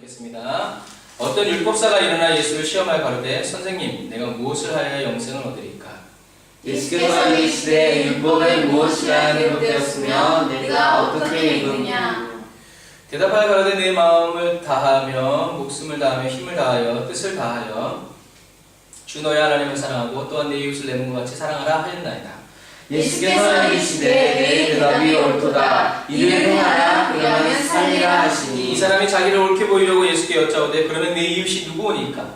읽겠습니다. 어떤 율법사가 일어나 예수를 시험하여 가로되 선생님 내가 무엇을 하여야 영생을 얻으리까? 예수께서 이르시되 율법에 무엇이라 기록되었으며 네가 어떻게 읽느냐? 대답하여 가로되 내 마음을 다하며 목숨을 다하며 힘을 다하여 뜻을 다하여 주 너의 하나님을 사랑하고 또한 내 이웃을 내 몸과 같이 사랑하라 하였나이다. 예수께서 이르시되 내 대답이 옳도다. 이를 행하라 그러면 살리라 하시니. 이 사람이 자기를 옳게 보이려고 예수께 여짜오되 그러면 내 이웃이 누구오니까?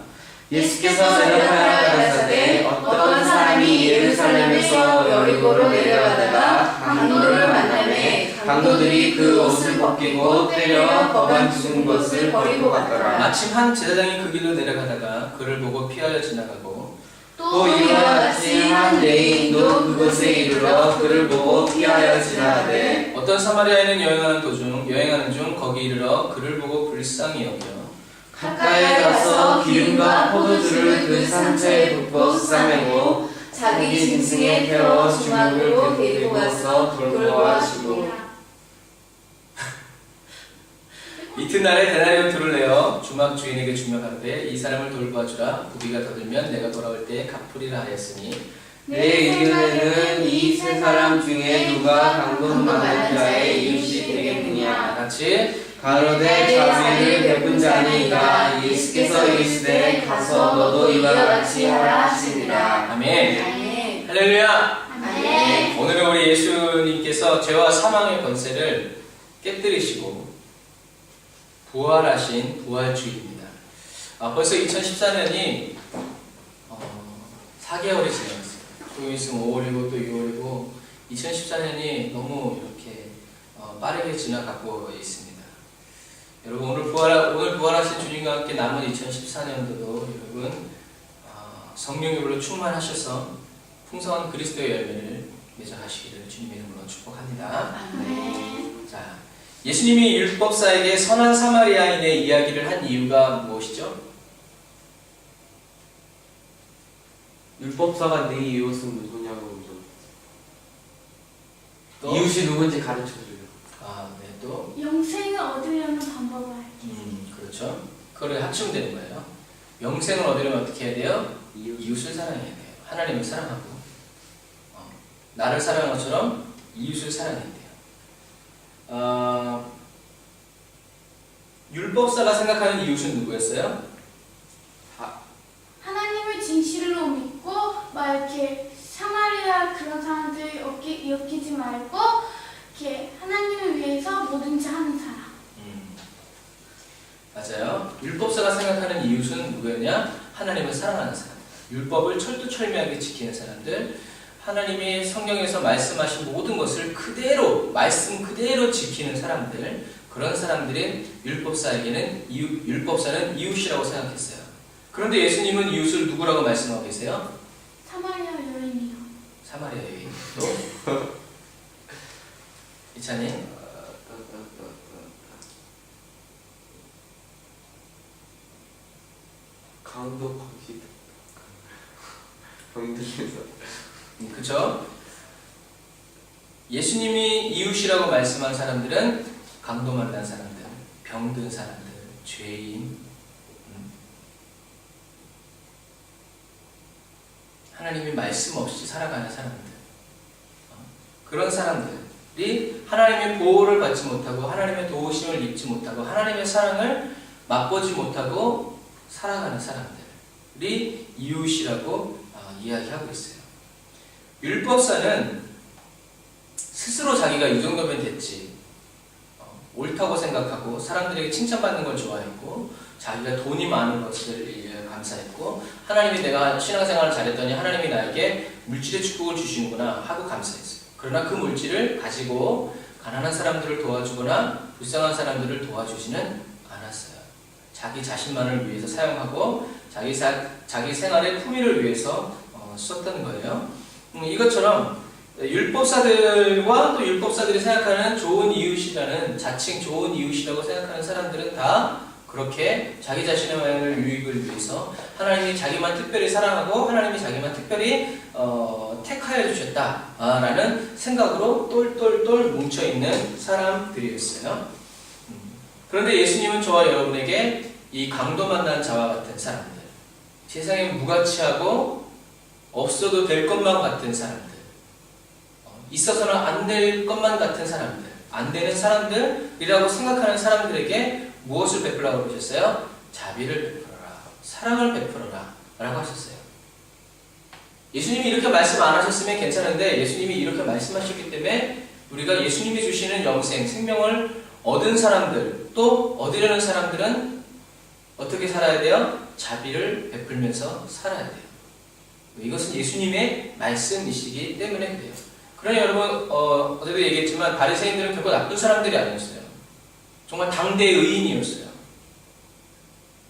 예수께서 대답하여 가라사대 어떤 사람이 예루살렘에서 여리고로 내려가다가 강도를 만나매 강도들이 그 옷을 벗기고 때려 법안 죽은 것을 버리고 갔더라. 마침 한 제사장이 그 길로 내려가다가 그를 보고 피하여 지나가고 또 이와 같이 한 레위인도 그곳에 이르러 그를 보고 피하여 지나가되 어떤 사마리아인은 여행하는 중 거기 이르러 그를 보고 불쌍히 여겨 가까이 가서 기름과 포도주를 그 상처에 붓고 싸매고 자기 짐승에 태워 중앙으로 데리고 가서 돌보아주고 이튿날에 데나리온 둘을 내어 주막 주인에게 주며 가로되 이 사람을 돌보아주라. 부비가 더 들면 내가 돌아올 때에 갚으리라 하였으니 내 의견에는 이 세 사람 중에 누가 강도만한 자의 이웃이 되겠느냐? 같이 가로되 자비를 베푼 자니이다. 예수께서 이르시되 가서 너도 이와 같이 하라 하시니라. 아멘. 할렐루야. 아멘. 오늘은 우리 예수님께서 죄와 사망의 권세를 깨뜨리시고 부활하신 부활주입니다. 벌써 2014년이 4개월이 지났어요. 좀 있으면 5월이고 또 6월이고 2014년이 너무 이렇게 빠르게 지나가고 있습니다. 여러분 오늘 부활하신 주님과 함께 남은 2014년도도 여러분 성령으로 충만하셔서 풍성한 그리스도의 열매를 맺어가시기를 주님의 이름으로 축복합니다. 아멘. 자, 예수님이 율법사에게 선한 사마리아인의 이야기를 한 이유가 무엇이죠? 율법사가 내 이웃은 누구냐고 또? 이웃이 누군지 가르쳐줘요. 네, 또 영생을 얻으려는 방법을 알죠. 그렇죠. 그걸 합치면 되는 거예요. 영생을 얻으려면 어떻게 해야 돼요? 이웃. 이웃을 사랑해야 돼요. 하나님을 사랑하고 나를 사랑한 것처럼 이웃을 사랑해야 돼요. 율법사가 생각하는 이웃은 누구였어요? 하나님을 진실로 믿고 막 이렇게 사마리아 그런 사람들 엮이지 말고 이렇게 하나님을 위해서 뭐든지 하는 사람. 맞아요. 율법사가 생각하는 이웃은 누구였냐? 하나님을 사랑하는 사람. 율법을 철두철미하게 지키는 사람들. 하나님이 성경에서 말씀하신 모든 것을 그대로 말씀 그대로 지키는 사람들. 그런 사람들인 율법사는 이웃이라고 생각했어요. 그런데 예수님은 이웃을 누구라고 말씀하고 계세요? 사마리아 여인이요. 사마리아 여인. 또 이찬이 강도 거기 병들에서 그쵸? 예수님이 이웃이라고 말씀한 사람들은 강도 만난 사람들, 병든 사람들, 죄인, 하나님이 말씀 없이 살아가는 사람들, 그런 사람들이 하나님의 보호를 받지 못하고 하나님의 도우심을 입지 못하고 하나님의 사랑을 맛보지 못하고 살아가는 사람들이 이웃이라고 이야기하고 있어요. 율법사는 스스로 자기가 이 정도면 됐지, 옳다고 생각하고 사람들에게 칭찬받는 걸 좋아했고 자기가 돈이 많은 것을 감사했고 하나님이 내가 신앙생활을 잘했더니 하나님이 나에게 물질의 축복을 주시는구나 하고 감사했어요. 그러나 그 물질을 가지고 가난한 사람들을 도와주거나 불쌍한 사람들을 도와주지는 않았어요. 자기 자신만을 위해서 사용하고 자기 생활의 품위를 위해서 썼던 거예요. 이것처럼 율법사들과 또 율법사들이 생각하는 좋은 이웃이라는 자칭 좋은 이웃이라고 생각하는 사람들은 다 그렇게 자기 자신의 유익을 위해서 하나님이 자기만 특별히 사랑하고 하나님이 자기만 특별히 택하여 주셨다라는 생각으로 똘똘똘 뭉쳐있는 사람들이었어요. 그런데 예수님은 저와 여러분에게 이 강도 만난 자와 같은 사람들, 세상에 무가치하고 없어도 될 것만 같은 사람들, 있어서는 안 될 것만 같은 사람들, 안 되는 사람들이라고 생각하는 사람들에게 무엇을 베풀라고 그러셨어요? 자비를 베풀어라, 사랑을 베풀어라 라고 하셨어요. 예수님이 이렇게 말씀 안 하셨으면 괜찮은데 예수님이 이렇게 말씀하셨기 때문에 우리가 예수님이 주시는 영생, 생명을 얻은 사람들, 또 얻으려는 사람들은 어떻게 살아야 돼요? 자비를 베풀면서 살아야 돼요. 이것은 예수님의 말씀이시기 때문에 그래요. 그러니 여러분, 어제도 얘기했지만 바리새인들은 결코 나쁜 사람들이 아니었어요. 정말 당대 의인이었어요.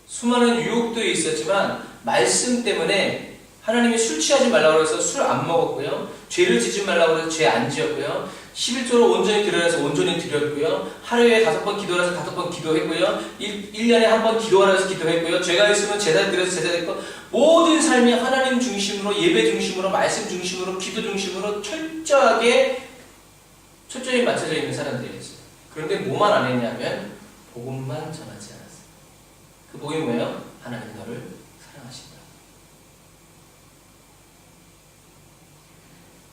수많은 유혹도 있었지만 말씀 때문에 하나님이 술 취하지 말라고 해서 술 안 먹었고요. 죄를 짓지 말라고 해서 죄 안 지었고요. 11조로 온전히 드려야 해서 온전히 드렸고요. 하루에 5번 기도를 해서 5번 기도했고요. 1년에 한 번 기도하라 해서 기도했고요. 죄가 있으면 제사 드려서 제사 드렸고, 모든 삶이 하나님 중심으로, 예배 중심으로, 말씀 중심으로, 기도 중심으로 철저히 맞춰져 있는 사람들이었어요. 그런데 뭐만 안 했냐면 복음만 전하지 않았어요. 그 복음이 뭐예요? 하나님 너를 사랑하신다.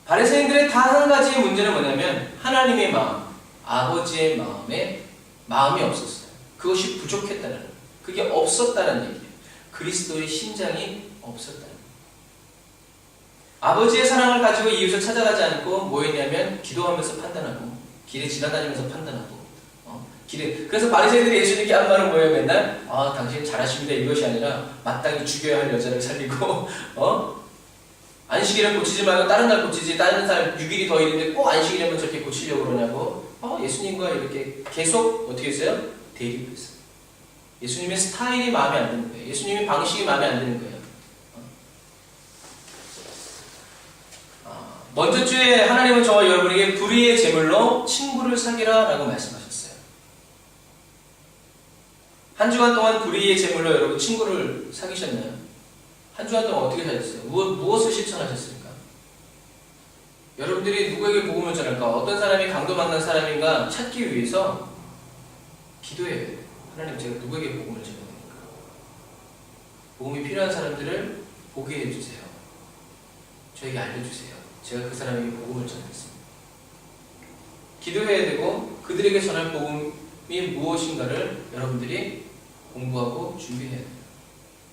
바리새인들의 단 한 가지의 문제는 뭐냐면 하나님의 마음, 아버지의 마음이 없었어요. 그것이 부족했다는, 그게 없었다는 얘기예요. 그리스도의 심장이 없었다는 거예요. 아버지의 사랑을 가지고 이웃을 찾아가지 않고 뭐 했냐면 기도하면서 판단하고, 길에 지나다니면서 판단하고, 그래서 바리새인들이 예수님께 한 말은 뭐예요? 맨날 당신 잘하십니다 이것이 아니라 마땅히 죽여야 할 여자를 살리고 안식일을 고치지 말고 다른 날 고치지, 다른 날 6일이 더 있는데 꼭 안식일에만 저렇게 고치려고 그러냐고 예수님과 이렇게 계속 어떻게 했어요? 대립했어요. 예수님의 스타일이 마음에 안 드는 거예요. 예수님의 방식이 마음에 안 드는 거예요. 먼저 주에 하나님은 저와 여러분에게 불의의 제물로 친구를 사귀라 라고 말씀하셨어요. 한 주간 동안 불의의 제물로 여러분 친구를 사귀셨나요? 한 주간 동안 어떻게 사셨어요? 무엇을 실천하셨습니까? 여러분들이 누구에게 복음을 전할까? 어떤 사람이 강도 만난 사람인가 찾기 위해서 기도해야 돼요. 하나님, 제가 누구에게 복음을 전해야 됩니까? 복음이 필요한 사람들을 보게 해주세요. 저에게 알려주세요. 제가 그 사람에게 복음을 전하겠습니다. 기도해야 되고 그들에게 전할 복음이 무엇인가를 여러분들이 공부하고 준비해야 돼요.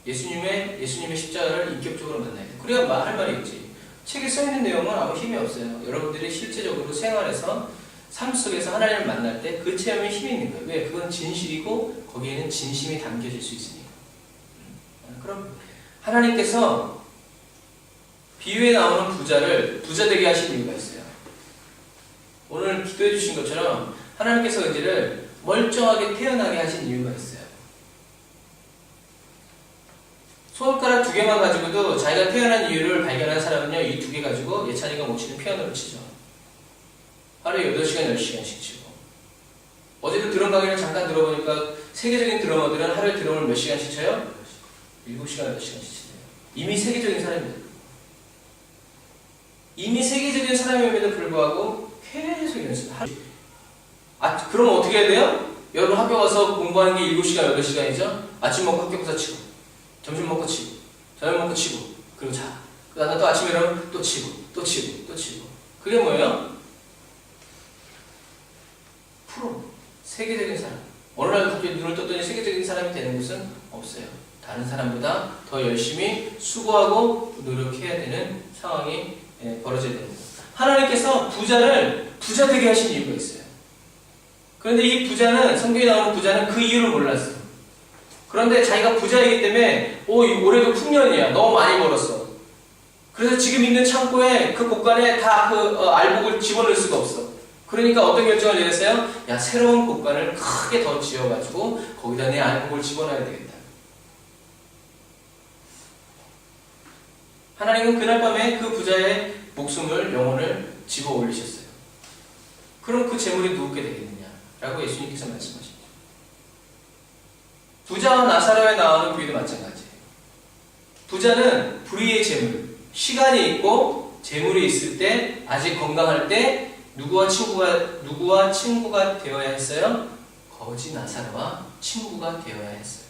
예수님의 십자가를 인격적으로 만나야 돼요. 그래야 할 말이 있지. 책에 써있는 내용은 아무 힘이 없어요. 여러분들이 실제적으로 생활에서, 삶 속에서 하나님을 만날 때 그 체험에 힘이 있는 거예요. 왜? 그건 진실이고 거기에는 진심이 담겨질 수 있으니까. 그럼 하나님께서 비유에 나오는 부자를 부자 되게 하신 이유가 있어요. 오늘 기도해 주신 것처럼 하나님께서 은혜를 멀쩡하게 태어나게 하신 이유가 있어요. 손가락 2개만 가지고도 자기가 태어난 이유를 발견한 사람은요, 이 2개 가지고 예찬이가 못 치는 피아노를 치죠. 하루에 8시간, 10시간씩 치고. 어제도 드럼 강의를 잠깐 들어보니까 세계적인 드러머들은 하루에 드럼을 몇 시간씩 쳐요? 7시간, 8시간씩 치세요. 이미 세계적인 사람입니다. 이미 세계적인 사람임에도 불구하고 계속 연습. 그럼 어떻게 해야 돼요? 여러분 학교 가서 공부하는 게 7시간, 8시간이죠? 아침 먹고 학교 가서 치고, 점심 먹고 치고, 저녁 먹고 치고, 그리고 자. 그 다음에 또 아침에 일어나면 또 치고, 또 치고, 또 치고. 그게 뭐예요? 프로. 세계적인 사람. 어느 날 갑자기 눈을 떴더니 세계적인 사람이 되는 것은 없어요. 다른 사람보다 더 열심히 수고하고 노력해야 되는 상황이 벌어져야 됩니다. 하나님께서 부자를 부자 되게 하신 이유가 있어요. 그런데 이 부자는, 성경에 나오는 부자는 그 이유를 몰랐어요. 그런데 자기가 부자이기 때문에 올해도 풍년이야. 너무 많이 벌었어. 그래서 지금 있는 창고에 그 곳간에 다 알복을 집어넣을 수가 없어. 그러니까 어떤 결정을 내렸어요? 야, 새로운 곳간을 크게 더 지어가지고 거기다 내 알복을 집어넣어야 되겠다. 하나님은 그날 밤에 그 부자의 목숨을, 영혼을 집어 올리셨어요. 그럼 그 재물이 누구게 되겠느냐? 라고 예수님께서 말씀하십니다. 부자와 나사로에 나오는 비유도 마찬가지예요. 부자는 불의의 재물, 시간이 있고 재물이 있을 때, 아직 건강할 때 누구와 친구가 되어야 했어요? 거지 나사로와 친구가 되어야 했어요.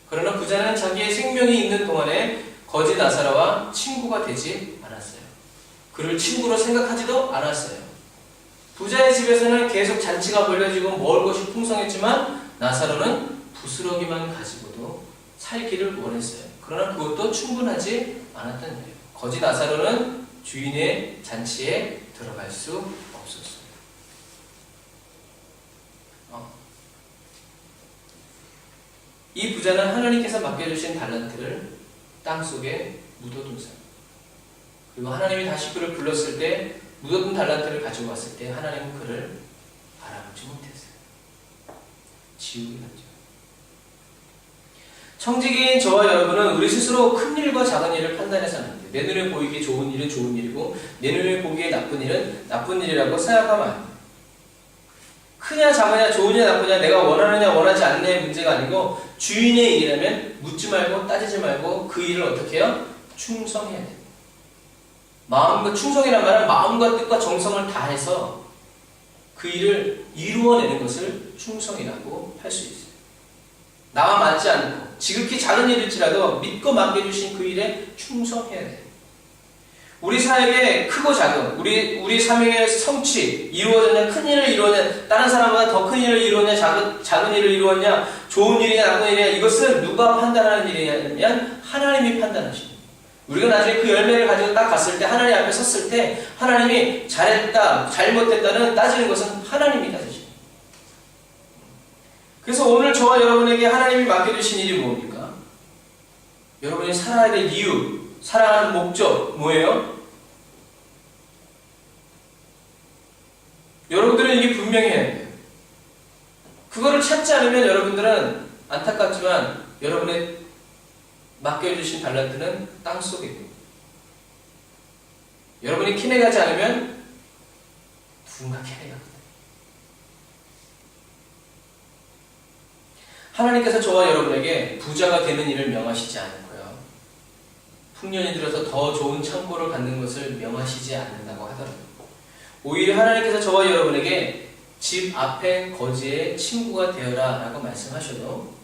그러나 부자는 자기의 생명이 있는 동안에 거지 나사로와 친구가 되지 않았어요. 그를 친구로 생각하지도 않았어요. 부자의 집에서는 계속 잔치가 벌려지고 먹을 것이 풍성했지만 나사로는 부스러기만 가지고도 살기를 원했어요. 그러나 그것도 충분하지 않았던 거예요. 거지 나사로는 주인의 잔치에 들어갈 수 없었어요. 이 부자는 하나님께서 맡겨주신 달란트를 땅속에 묻어둔 사람. 그리고 하나님이 다시 그를 불렀을 때 묻어둔 달란트를 가지고 왔을 때 하나님은 그를 알아보지 못했어요. 지우게 했죠. 청지기인 저와 여러분은 우리 스스로 큰 일과 작은 일을 판단해서 하는데 내 눈에 보이기에 좋은 일은 좋은 일이고 내 눈에 보기에 나쁜 일은 나쁜 일이라고 생각하면 안 돼요. 크냐 작으냐 좋으냐 나쁘냐 내가 원하느냐 원하지 않느냐의 문제가 아니고 주인의 일이라면 묻지 말고 따지지 말고 그 일을 어떻게 해요? 충성해야 돼요. 마음과 충성이란 말은 마음과 뜻과 정성을 다해서 그 일을 이루어내는 것을 충성이라고 할 수 있어요. 나와 맞지 않고 지극히 작은 일일지라도 믿고 맡겨주신 그 일에 충성해야 돼요. 우리 사역에 크고 작은 우리 사명의 성취 이루어졌냐 큰 일을 이루었냐 다른 사람보다 더 큰 일을 이루었냐 작은 일을 이루었냐 좋은 일이냐 나쁜 일이냐 이것은 누가 판단하는 일이냐면 하나님이 판단하십니다. 우리가 나중에 그 열매를 가지고 딱 갔을 때 하나님 앞에 섰을 때 하나님이 잘했다 잘못했다는 따지는 것은 하나님이 따지십니다. 그래서 오늘 저와 여러분에게 하나님이 맡겨주신 일이 뭡니까? 여러분이 살아야 될 이유 살아가는 목적 뭐예요? 여러분들은 이게 분명히 해야 돼요. 그거를 찾지 않으면 여러분들은 안타깝지만 여러분의 맡겨주신 달란트는 땅속에 있는 거예요. 여러분이 키내가지 않으면 누군가 키내가거든요. 하나님께서 저와 여러분에게 부자가 되는 일을 명하시지 않고요. 풍년이 들어서 더 좋은 창고를 갖는 것을 명하시지 않는다고 하더라고요. 오히려 하나님께서 저와 여러분에게 집 앞에 거지의 친구가 되어라 라고 말씀하셔도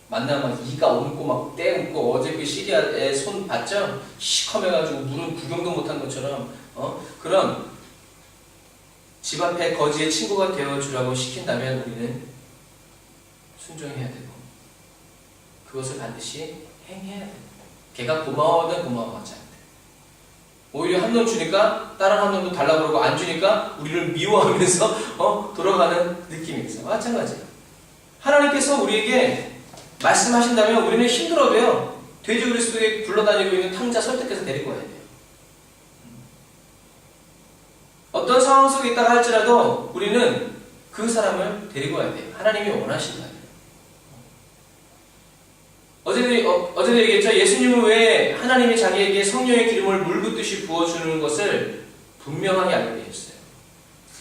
만나면 이가 옮고 막 떼고 어제 그 시리아의 손 봤죠? 시커매가지고 물은 구경도 못한 것처럼 그런 집 앞에 거지의 친구가 되어주라고 시킨다면 우리는 순종해야 되고 그것을 반드시 행해야 됩니다. 걔가 고마워하든 고마워하지 않든 오히려 한 놈 주니까 다른 한 놈도 달라고 그러고 안 주니까 우리를 미워하면서 돌아가는 느낌이 있어요. 마찬가지예요. 하나님께서 우리에게 말씀하신다면 우리는 힘들어도요 돼지 우리 속에 굴러다니고 있는 탕자 설득해서 데리고 와야 돼요. 어떤 상황 속에 있다가 할지라도 우리는 그 사람을 데리고 와야 돼요. 하나님이 원하신다. 어제도 얘기했죠. 예수님은 왜 하나님이 자기에게 성령의 기름을 물 붓듯이 부어주는 것을 분명하게 알고 계셨어요.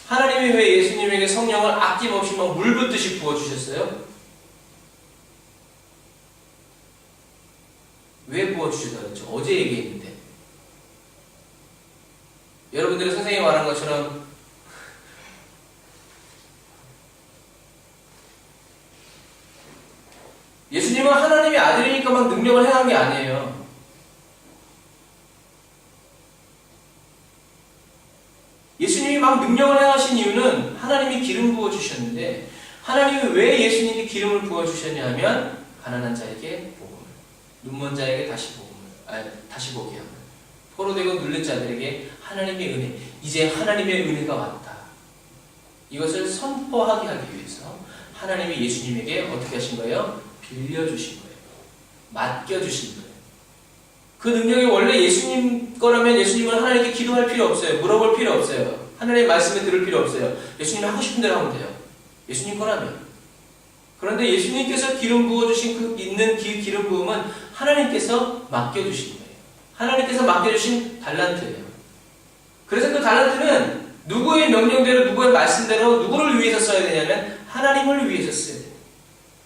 하나님이 왜 예수님에게 성령을 아낌없이 물 붓듯이 부어주셨어요? 왜 부어주시다 그랬죠? 어제 얘기했는데 여러분들이 선생님이 말한 것처럼 예수님은 하나님의 아들이니까 막 능력을 행한 게 아니에요. 예수님이 막 능력을 행하신 이유는 하나님이 기름 부어주셨는데 하나님이 왜 예수님께 기름을 부어주셨냐 하면 가난한 자에게 복음을 눈먼 자에게 다시 보게 하고 포로되고 눌린 자들에게 하나님의 은혜 이제 하나님의 은혜가 왔다. 이것을 선포하게 하기 위해서 하나님이 예수님에게 어떻게 하신 거예요? 빌려주신 거예요. 맡겨주신 거예요. 그 능력이 원래 예수님 거라면 예수님은 하나님께 기도할 필요 없어요. 물어볼 필요 없어요. 하나님의 말씀을 들을 필요 없어요. 예수님이 하고 싶은 대로 하면 돼요. 예수님 거라면. 그런데 예수님께서 기름 부어주신 있는 기름 부음은 하나님께서 맡겨주신 거예요. 하나님께서 맡겨주신 달란트예요. 그래서 그 달란트는 누구의 명령대로 누구의 말씀대로 누구를 위해서 써야 되냐면 하나님을 위해서 써야 돼요.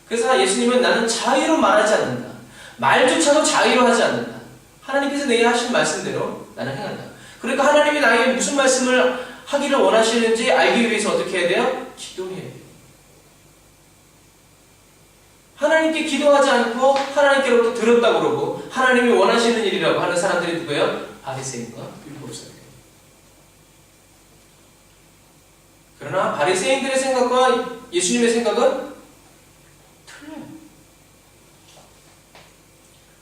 그래서 예수님은 나는 자의로 말하지 않는다. 말조차도 자의로 하지 않는다. 하나님께서 내게 하신 말씀대로 나는 행한다. 그러니까 하나님이 나에게 무슨 말씀을 하기를 원하시는지 알기 위해서 어떻게 해야 돼요? 기도해야 돼요. 하나님께 기도하지 않고 하나님께로부터 들었다고 그러고 하나님이 원하시는 일이라고 하는 사람들이 누구예요? 바리새인과 율법사들. 그러나 바리새인들의 생각과 예수님의 생각은 틀려요.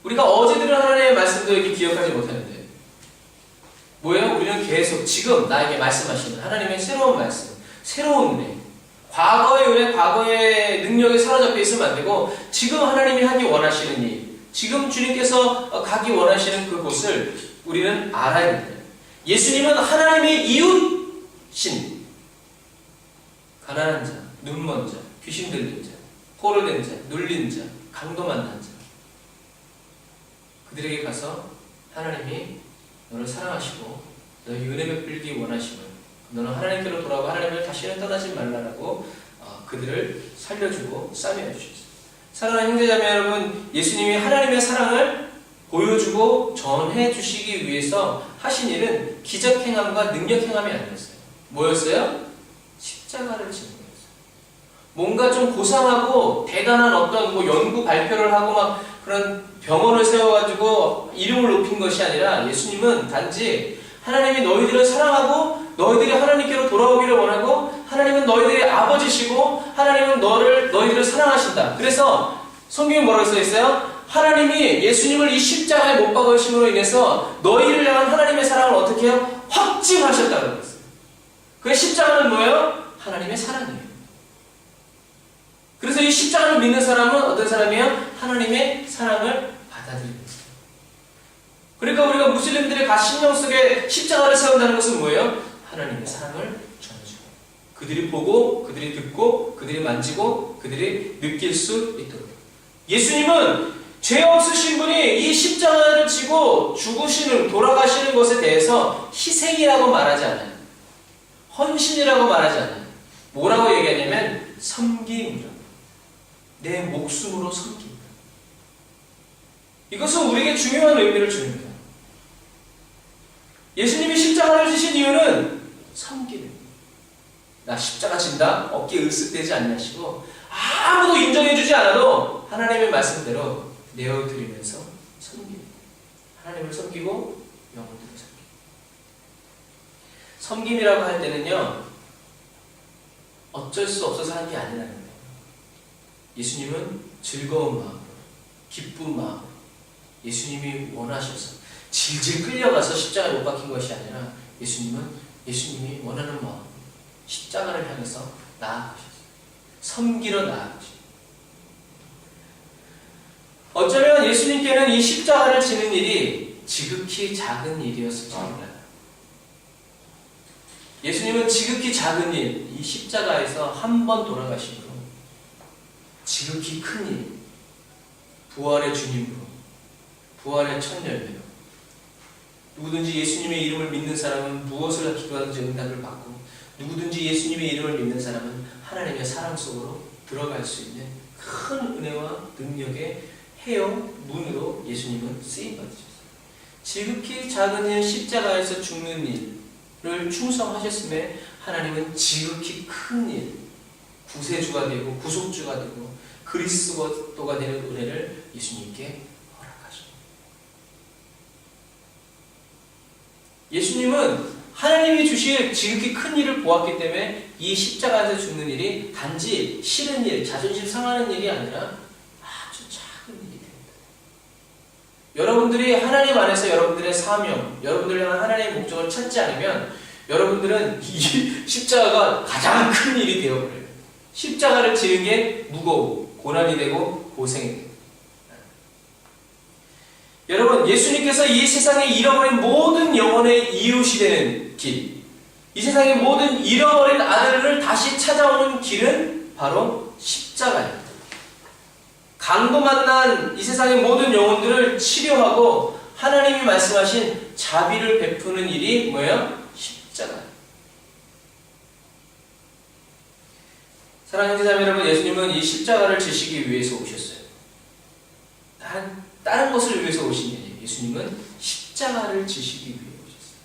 우리가 어제 들은 하나님의 말씀도 이렇게 기억하지 못하는데 뭐예요? 우리는 계속 지금 나에게 말씀하시는 하나님의 새로운 말씀, 새로운 은혜, 과거의 은혜, 과거의 능력에 사로잡혀 있으면 안 되고 지금 하나님이 하기 원하시는 일, 지금 주님께서 가기 원하시는 그곳을 우리는 알아야 됩니다. 예수님은 하나님의 이웃신, 가난한 자, 눈먼 자, 귀신 들린 자, 포로된 자, 눌린 자, 강도 만난 자, 그들에게 가서 하나님이 너를 사랑하시고 너희 은혜 베풀기 원하시면 너는 하나님께로 돌아오고 하나님을 다시는 떠나지 말라라고 그들을 살려주고 싸매어 주셨어요. 사랑하는 형제자매 여러분, 예수님이 하나님의 사랑을 보여주고 전해주시기 위해서 하신 일은 기적행함과 능력행함이 아니었어요. 뭐였어요? 십자가를 지는 거였어요. 뭔가 좀 고상하고 대단한 어떤 연구 발표를 하고 막 그런 병원을 세워가지고 이름을 높인 것이 아니라 예수님은 단지 하나님이 너희들을 사랑하고 너희들이 하나님께로 돌아오기를 원하고 하나님은 너희들의 아버지시고 하나님은 너희들을 사랑하신다. 그래서 성경에 뭐라고 써있어요? 하나님이 예수님을 이 십자가에 못 박으심으로 인해서 너희를 향한 하나님의 사랑을 어떻게 해요? 확증하셨다고 그랬어요. 그 십자가는 뭐예요? 하나님의 사랑이에요. 그래서 이 십자가를 믿는 사람은 어떤 사람이에요? 하나님의 사랑을 받아들이는 거예요. 그러니까 우리가 무슬림들의 각 신령 속에 십자가를 세운다는 것은 뭐예요? 하나님의 사랑을 전해주고 그들이 보고 그들이 듣고 그들이 만지고 그들이 느낄 수 있도록. 예수님은 죄 없으신 분이 이 십자가를 지고 죽으시는 돌아가시는 것에 대해서 희생이라고 말하지 않아요. 헌신이라고 말하지 않아요. 뭐라고 얘기하냐면 섬김이라고. 내 목숨으로 섬긴다. 이것은 우리에게 중요한 의미를 줍니다. 예수님이 십자가를 지신 이유는 섬기는. 나 십자가 진다? 어깨 으쓱대지 않냐시고 아무도 인정해주지 않아도 하나님의 말씀대로 내어드리면서 섬기는. 하나님을 섬기고 영혼들을 섬기는. 섬김이라고 할 때는요, 어쩔 수 없어서 하는 게 아니라는 거예요. 예수님은 즐거운 마음으로, 기쁜 마음으로, 예수님이 원하셔서 질질 끌려가서 십자가에 못 박힌 것이 아니라 예수님이 원하는 마음으로 십자가를 향해서 나아가셨어요. 섬기러 나아가셨어요. 어쩌면 예수님께는 이 십자가를 지는 일이 지극히 작은 일이었을지 몰라요. 예수님은 지극히 작은 일, 이 십자가에서 한 번 돌아가심으로 지극히 큰 일, 부활의 주님으로, 부활의 첫 열매로 누구든지 예수님의 이름을 믿는 사람은 무엇을 기도하든지 응답을 받고 누구든지 예수님의 이름을 믿는 사람은 하나님의 사랑 속으로 들어갈 수 있는 큰 은혜와 능력의 해요 문으로 예수님은 쓰임받으셨어요. 지극히 작은 일, 십자가에서 죽는 일을 충성하셨음에 하나님은 지극히 큰 일, 구세주가 되고 구속주가 되고 그리스도가 되는 은혜를 예수님께 허락하십니다. 예수님은 하나님이 주실 지극히 큰 일을 보았기 때문에 이 십자가에서 죽는 일이 단지 싫은 일, 자존심 상하는 일이 아니라 아주 작은 일이 됩니다. 여러분들이 하나님 안에서 여러분들의 사명, 여러분들을 향한 하나님의 목적을 찾지 않으면 여러분들은 이 십자가가 가장 큰 일이 되어버려요. 십자가를 지는 게 무거워, 고난이 되고 고생이 돼요. 여러분, 예수님께서 이 세상에 잃어버린 모든 영혼의 이웃이 되는 길, 이 세상의 모든 잃어버린 아들을 다시 찾아오는 길은 바로 십자가입니다. 강도 만난 이 세상의 모든 영혼들을 치료하고 하나님이 말씀하신 자비를 베푸는 일이 뭐예요? 십자가예요. 사랑하는 형제자매 여러분, 예수님은 이 십자가를 지시기 위해서 오셨어요. 다른 것을 위해서 오신 게 아니에요. 예수님은 십자가를 지시기 위해 오셨어요.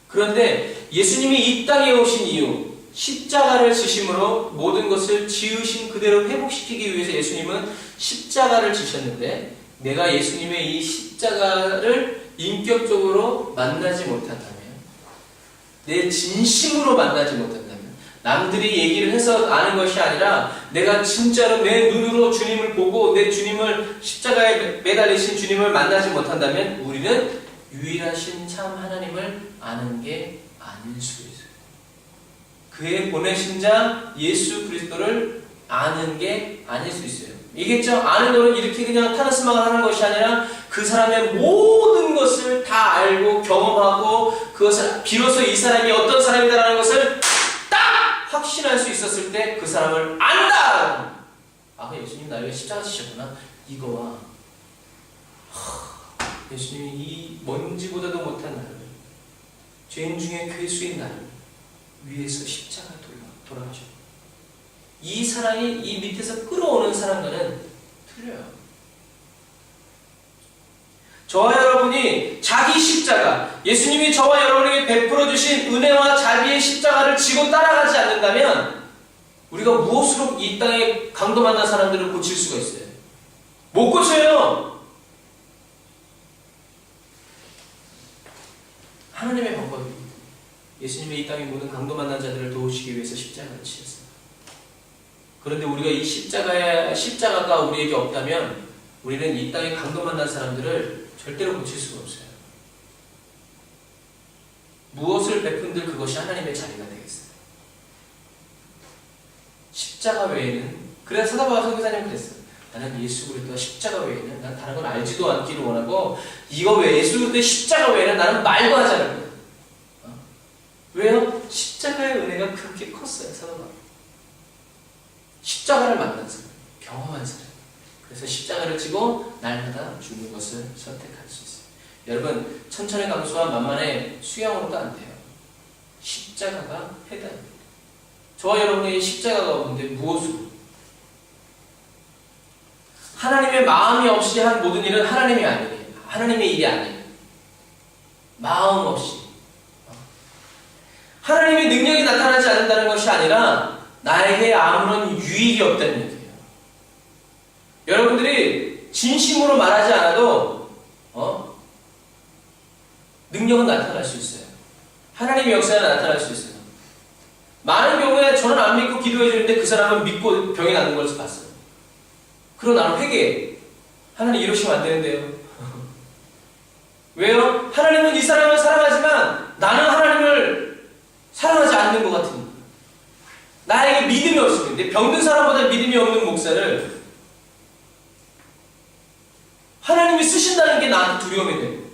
그런데 예수님이 이 땅에 오신 이유, 십자가를 지심으로 모든 것을 지으신 그대로 회복시키기 위해서 예수님은 십자가를 지셨는데, 내가 예수님의 이 십자가를 인격적으로 만나지 못한다면, 내 진심으로 만나지 못한다면, 남들이 얘기를 해서 아는 것이 아니라 내가 진짜로 내 눈으로 주님을 보고 내 주님을, 십자가에 매달리신 주님을 만나지 못한다면 우리는 유일하신 참 하나님을 아는 게 아닐 수 있어요. 그의 보내신 자 예수 그리스도를 아는 게 아닐 수 있어요. 이겠죠? 아는 거는 이렇게 그냥 타는스망을 하는 것이 아니라 그 사람의 모든 것을 다 알고 경험하고, 그것을 비로소 이 사람이 어떤 사람이다라는 것을 딱 확신할 수 있었을 때 그 사람을 안다! 아, 예수님 나를 십자가 지셨구나. 이거와 예수님이 이 먼지보다도 못한 나를, 죄인 중에 괴수인 나를 위해서 십자가 돌아가셨고, 이 사랑이 이 밑에서 끌어오는 사람과는 틀려요. 저와 여러분이 자기 십자가, 예수님이 저와 여러분에게 베풀어 주신 은혜와 자비의 십자가를 지고 따라가지 않는다면 우리가 무엇으로 이 땅에 강도 만난 사람들을 고칠 수가 있어요? 못 고쳐요. 하나님의 방법입니다. 예수님의 이 땅의 모든 강도 만난 자들을 도우시기 위해서 십자가를 지셨어요. 그런데 우리가 이 십자가가 우리에게 없다면 우리는 이 땅에 강도 만난 사람들을 절대로 고칠 수가 없어요. 무엇을 베푼들 그것이 하나님의 자리가 되겠어요. 십자가 외에는, 그래서 사도 바울 선교사님은 그랬어요. 나는 예수 그리스도와 십자가 외에는 난 다른 걸 알지도 않기를 원하고, 이거 외에 예수 그리스도의 십자가 외에는 나는 말도 하지 않을 거야. 왜요? 십자가의 은혜가 그렇게 컸어요. 사도 바울. 십자가를 만난 사람, 경험한 사람. 그래서 십자가를 지고 날마다 죽는 것을 선택할 수 있어요. 여러분, 천천의 감수와 만만의 수양으로도 안 돼요. 십자가가 해답입니다. 저와 여러분의 십자가가 없는데 무엇으로? 하나님의 마음이 없이 한 모든 일은 하나님이 아니에요. 하나님의 일이 아니에요. 마음 없이. 하나님의 능력이 나타나지 않는다는 것이 아니라 나에게 아무런 유익이 없다는 얘기예요. 여러분들이 진심으로 말하지 않아도 능력은 나타날 수 있어요. 하나님의 역사는 나타날 수 있어요. 많은 경우에 저는 안 믿고 기도해 주는데 그 사람은 믿고 병이 나는 걸 봤어요. 그럼 나는 회개해. 하나님 이러시면 안 되는데요. 왜요? 하나님은 이 사람을 사랑하지만 나는 하나님을 사랑하지 않는 것 같은, 나에게 믿음이 없습니다. 병든 사람보다 믿음이 없는 목사를 하나님이 쓰신다는 게 나한테 두려움이 돼요.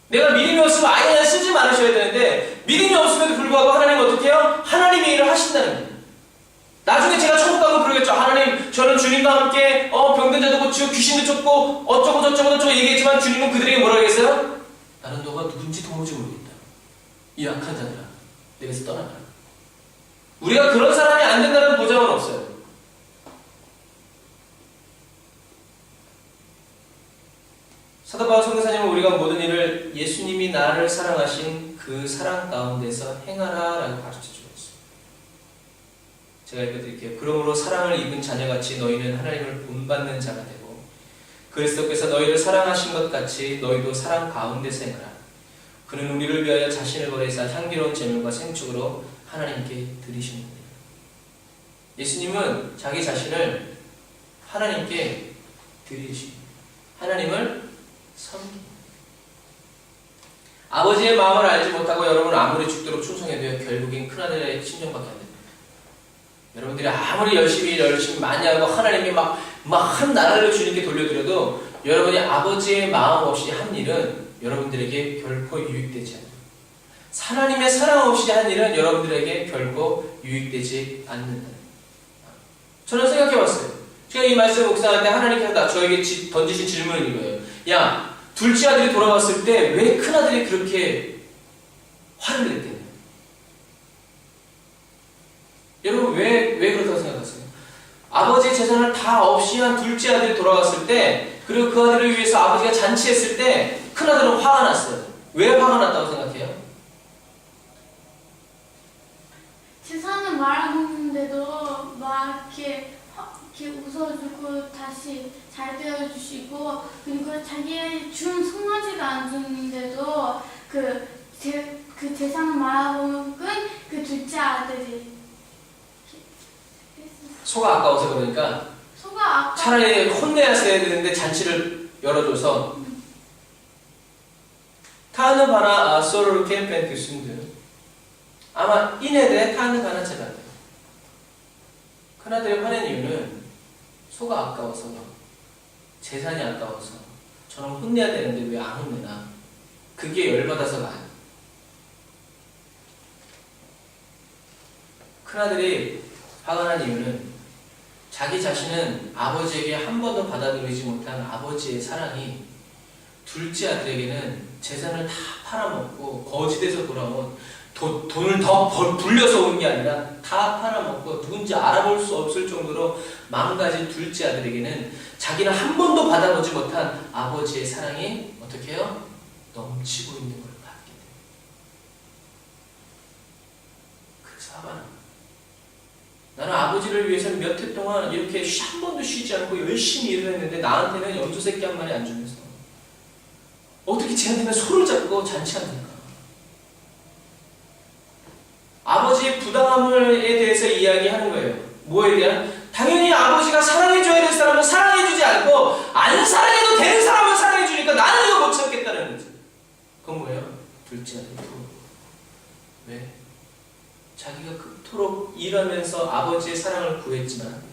내가 믿음이 없으면 아예 그냥 쓰지 말으셔야 되는데, 믿음이 없음에도 불구하고 하나님은 어떻게 해요? 하나님의 일을 하신다는 거예요. 나중에 제가 천국 가면 그러겠죠. 하나님, 저는 주님과 함께 병든 자도 고치고 귀신도 쫓고 어쩌고 저쩌고 얘기했지만 주님은 그들에게 뭐라고 했어요? 나는 너가 누군지 도무지 모르겠다. 이 약한 자들아, 내게서 떠나가라. 우리가 그런 사람이 안 된다는 보장은 없어요. 사도 바울 선교사님은 우리가 모든 일을 예수님이 나를 사랑하신 그 사랑 가운데서 행하라라고 가르쳐주고 있습니다. 제가 읽어드릴게요. 그러므로 사랑을 입은 자녀같이 너희는 하나님을 본받는 자가 되고, 그리스도께서 너희를 사랑하신 것 같이 너희도 사랑 가운데서 행하라. 그는 우리를 위하여 자신을 버리사 향기로운 제물과 생축으로 하나님께 드리시는 거예요. 예수님은 자기 자신을 하나님께 드리십니다. 하나님을 섬깁니다. 아버지의 마음을 알지 못하고 여러분 아무리 죽도록 충성해도 결국엔 큰아들의 심정밖에 안 됩니다. 여러분들이 아무리 열심히 많이 하고 하나님이 막 한 나라를 주님께 돌려드려도 여러분이 아버지의 마음 없이 한 일은 여러분들에게 결코 유익되지 않아요. 하나님의 사랑 없이 한 일은 여러분들에게 결코 유익되지 않는다. 저는 생각해봤어요. 제가 이 말씀 묵상할 때 하나님께서 저에게 던지신 질문은 이거예요. 야, 둘째 아들이 돌아왔을 때 왜 큰아들이 그렇게 화를 냈대요? 여러분 왜 그렇다고 생각하세요? 아버지의 재산을 다 없이 한 둘째 아들이 돌아왔을 때, 그리고 그 아들을 위해서 아버지가 잔치했을 때 큰아들은 화가 났어요. 왜 화가 났다고 생각해요? 말아먹는데도 막 이렇게 웃어주고 다시 잘 되어주시고, 그리고 자기의 준 송아지가 안 죽는데도 그 재산을 말아먹은 그 둘째 아들이 소가 아까워서 그러니까 소가 아까 차라리 혼내야서야 되는데 잔치를 열어줘서 타는 바나 소를 캠펜 교수님들 아마 이내대 타는 바나 제가 큰아들이 화낸 이유는 소가 아까워서 재산이 아까워서 저는 혼내야 되는데 왜 안 혼내나 그게 열받아서 나요. 큰아들이 화가 난 이유는 자기 자신은 아버지에게 한 번도 받아들이지 못한 아버지의 사랑이 둘째 아들에게는 재산을 다 팔아먹고 거지돼서 돌아온 돈을 더 불려서 온 게 아니라 다 팔아먹고 누군지 알아볼 수 없을 정도로 망가진 둘째 아들에게는 자기는 한 번도 받아보지 못한 아버지의 사랑이 어떻게 해요? 넘치고 있는 걸 받게 돼요. 그래서 화가 납니다. 나는 아버지를 위해서 몇 해 동안 이렇게 한 번도 쉬지 않고 열심히 일을 했는데 나한테는 염소새끼 한 마리 안 주면서 어떻게 쟤한테는 소를 잡고 잔치합니까? 아버지의 부당함에 대해서 이야기하는 거예요. 뭐에 대한? 당연히 아버지가 사랑해줘야 될 사람은 사랑해주지 않고 안 사랑해도 되는 사람은 사랑해주니까 나는 이거 못 참겠다는 거지. 그건 뭐예요? 둘째 아들 부러. 왜? 자기가 그토록 일하면서 아버지의 사랑을 구했지만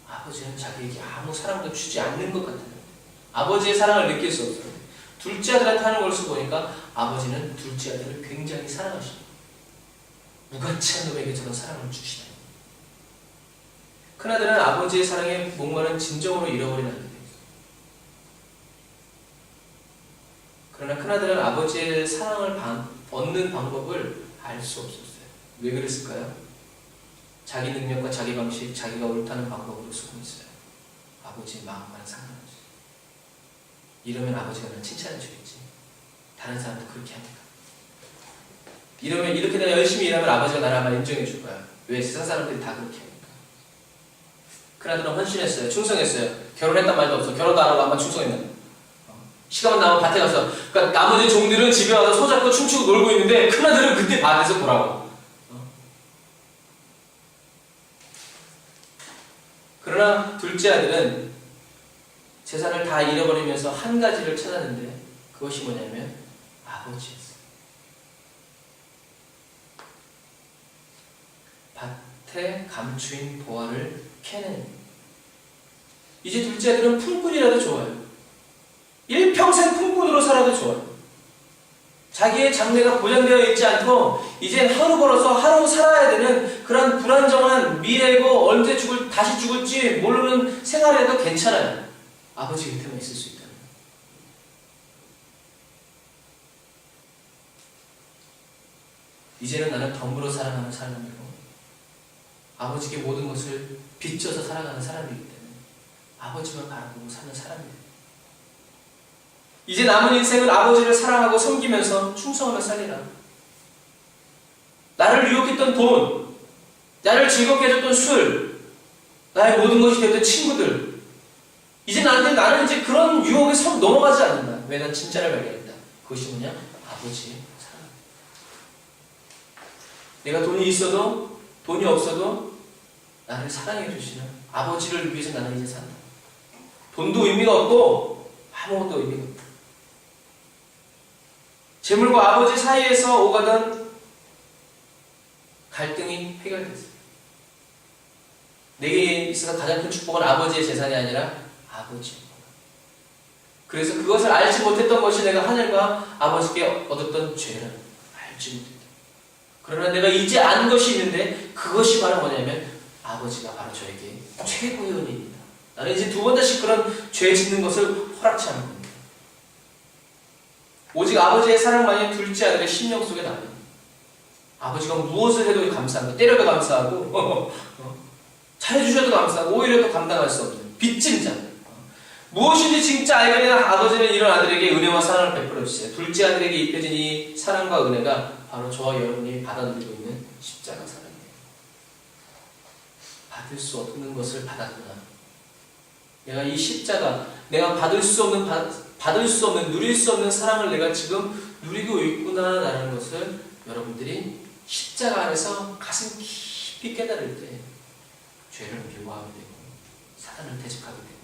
아버지는 자기에게 아무 사랑도 주지 않는 것 같아요. 아버지의 사랑을 느낄 수 없어요. 둘째 아들한테 하는 것을 보니까 아버지는 둘째 아들을 굉장히 사랑하십니다. 무가치한 놈에게 저런 사랑을 주시다. 큰아들은 아버지의 사랑에 목마른 진정으로 잃어버린 아들이에요. 그러나 큰아들은 아버지의 사랑을 얻는 방법을 알 수 없었어요. 왜 그랬을까요? 자기 능력과 자기 방식, 자기가 옳다는 방법으로 쓰고 있어요. 아버지의 마음과는 상관없이. 이러면 아버지가 날 칭찬해 주겠지. 다른 사람도 그렇게 합니다. 이러면 이렇게 내가 열심히 일하면 아버지가 나를 아마 인정해 줄 거야. 왜 세상 사람들이 다 그렇게 합니까? 큰아들은 헌신했어요. 충성했어요. 결혼했단 말도 없어. 결혼도 안 하고 아마 충성했나? 시간 나면 밭에 가서 그러니까 나머지 종들은 집에 와서 소 잡고 춤추고 놀고 있는데 큰아들은 그때 밭에서 보라고. 그러나 둘째 아들은 재산을 다 잃어버리면서 한 가지를 찾았는데 그것이 뭐냐면 아버지였어요. 밭에 감추인 보화를 캐는. 이제 둘째 아들은 품꾼이라도 좋아요. 일평생 품꾼으로 살아도 좋아요. 자기의 장래가 보장되어 있지 않고 이제 하루 벌어서 하루 살아야 되는 그런 불안정한 미래고 언제 다시 죽을지 모르는 생활에도 괜찮아요. 아버지 곁에만 있을 수 있다면. 이제는 나는 덤으로 살아가는 사람이고 아버지께 모든 것을 빚져서 살아가는 사람이기 때문에 아버지만 바라보고 사는 사람이에요. 이제 남은 인생은 아버지를 사랑하고 섬기면서 충성하며 살리라. 나를 유혹했던 돈, 나를 즐겁게 해줬던 술, 나의 모든 것이 되었던 친구들, 이제 나는 이제 그런 유혹에 넘어가지 않는다. 왜? 난 진짜를 발견했다. 그것이 뭐냐? 아버지의 사랑. 내가 돈이 있어도 돈이 없어도 나를 사랑해 주시는 아버지를 위해서 나는 이제 산다. 돈도 의미가 없고 아무것도 의미가 없다. 재물과 아버지 사이에서 오가던 갈등이 해결됐어요. 내게 있어서 가장 큰 축복은 아버지의 재산이 아니라 아버지입니다. 그래서 그것을 알지 못했던 것이 내가 하늘과 아버지께 얻었던 죄를 알지 못했다. 그러나 내가 이제 안 것이 있는데 그것이 바로 뭐냐면 아버지가 바로 저에게 최고의 은혜입니다. 나는 이제 두 번 다시 그런 죄 짓는 것을 허락치 않는 겁니다. 오직 아버지의 사랑만이 둘째 아들의 심령 속에 남아요. 아버지가 무엇을 해도 감사하고 때려도 감사하고 잘해주셔도 감사하고 오히려 또 감당할 수 없는 빚진 자. 무엇인지 진짜 알게 되는 아버지는 이런 아들에게 은혜와 사랑을 베풀어 주세요. 둘째 아들에게 입혀진 이 사랑과 은혜가 바로 저와 여러분이 받아들이고 있는 십자가 사랑이에요. 받을 수 없는 것을 받았구나. 내가 이 십자가, 내가 받을 수 없는, 누릴 수 없는 사랑을 내가 지금 누리고 있구나라는 것을 여러분들이 십자가 안에서 가슴 깊이 깨달을 때 죄를 미워하게 되고 사단을 대적하게 되고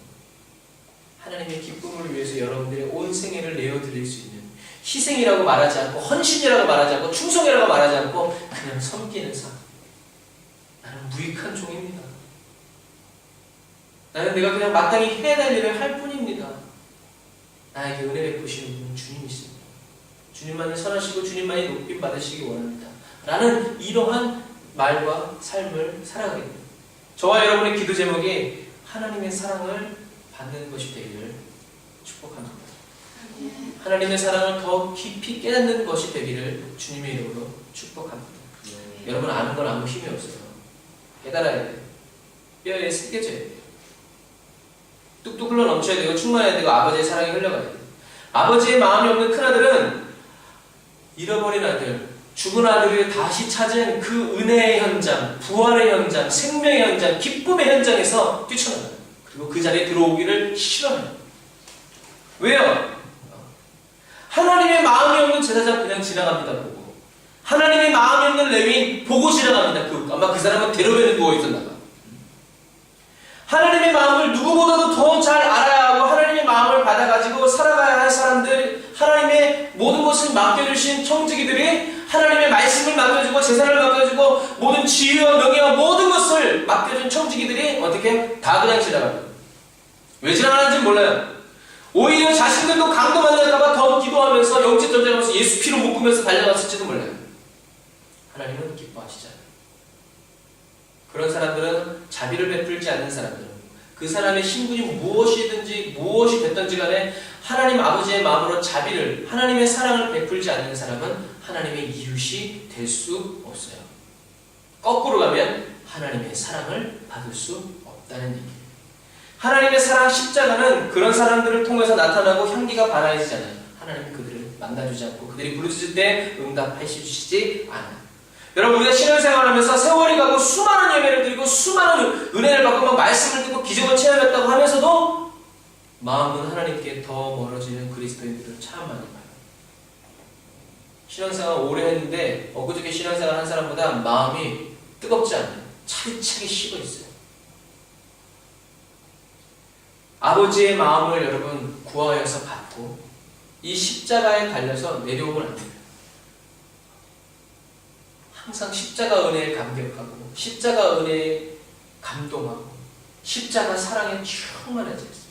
하나님의 기쁨을 위해서 여러분들의 온 생애를 내어드릴 수 있는 희생이라고 말하지 않고 헌신이라고 말하지 않고 충성이라고 말하지 않고 그냥 섬기는 삶. 나는 무익한 종입니다. 나는 내가 그냥 마땅히 해야 될 일을 할 뿐입니다. 나에게 은혜 베푸시는 분은 주님이십니다. 주님만이 선하시고 주님만이 높임 받으시기 원합니다. 라는 이러한 말과 삶을 살아가게 됩니다. 저와 여러분의 기도 제목이 하나님의 사랑을 받는 것이 되기를 축복합니다. 하나님의 사랑을 더 깊이 깨닫는 것이 되기를 주님의 이름으로 축복합니다. 여러분 아는 건 아무 힘이 없어요. 깨달아야 돼요. 뼈에 새겨져야 돼요. 뚝뚝 흘러 넘쳐야 되고 충만해야 되고 아버지의 사랑이 흘러가야 돼요. 아버지의 마음이 없는 큰아들은 잃어버린 아들, 죽은 아들을 다시 찾은 그 은혜의 현장, 부활의 현장, 생명의 현장, 기쁨의 현장에서 뛰쳐나가요. 그리고 그 자리에 들어오기를 싫어해요. 왜요? 하나님의 마음이 없는 제사장 그냥 지나갑니다. 보고 하나님의 마음이 없는 레위인 보고 지나갑니다. 아마 그 사람은 대로변에 누워있었나 봐. 하나님의 마음을 누구보다도 더 잘 알아야 하고 하나님의 마음을 받아가지고 살아가야 할 사람들, 하나님의 모든 것을 맡겨주신 청지기들이 하나님의 말씀을 맡겨주고 제사를 맡겨주고 모든 지위와 명예와 모든 것을 맡겨준 청지기들이 어떻게 다 그냥 지나갑니다. 왜 지나가는지 몰라요. 오히려 자신들도 강도 만날까봐 더 기도하면서 영적 전쟁하면서 예수 피로 묶으면서 달려갔을지도 몰라요. 하나님은 기뻐하시지 않아요. 그런 사람들은 자비를 베풀지 않는 사람들은 그 사람의 신분이 무엇이든지 무엇이 됐든지 간에 하나님 아버지의 마음으로 자비를, 하나님의 사랑을 베풀지 않는 사람은 하나님의 이웃이 될 수 없어요. 거꾸로 가면 하나님의 사랑을 받을 수 없다는 얘기예요. 하나님의 사랑 십자가는 그런 사람들을 통해서 나타나고 향기가 발하여지잖아요. 하나님이 그들을 만나주지 않고 그들이 부르짖을 때 응답하시지 않아요. 여러분 우리가 신앙생활을 하면서 세월이 가고 수많은 예배를 드리고 수많은 은혜를 받고 막 말씀을 듣고 기적을 체험했다고 하면서도 마음은 하나님께 더 멀어지는 그리스도인들을 참 많이 봐요. 신앙생활 오래 했는데 엊그저께 신앙생활 한 사람보다 마음이 뜨겁지 않아요. 차리차게 식어 있어요. 아버지의 마음을 여러분 구하여서 받고 이 십자가에 달려서 내려오면 안 돼요. 항상 십자가 은혜에 감격하고 십자가 은혜에 감동하고 십자가 사랑에 충만해져 있어요.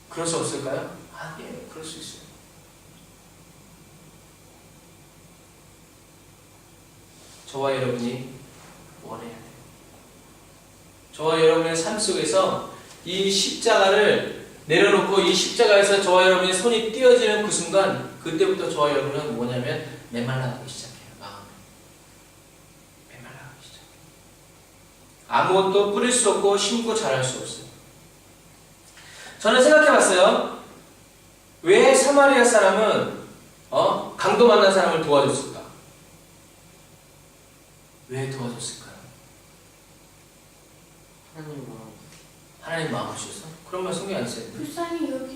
그럴 수 없을까요? 아니에요. 그럴 수 있어요. 저와 여러분이 원해야 돼요. 저와 여러분의 삶 속에서 이 십자가를 내려놓고 이 십자가에서 저와 여러분의 손이 띄어지는 그 순간 그때부터 저와 여러분은 뭐냐면 메말라가기 시작해요. 마음이 메말라가기 시작해요. 아무것도 뿌릴 수 없고 심고 자랄 수 없어요. 저는 생각해봤어요. 왜 사마리아 사람은 강도 만난 사람을 도와줬을까? 왜 도와줬을까요? 하나님 마음이셔서? 그런 말 성경에 안 써요. 불쌍히 여겨서.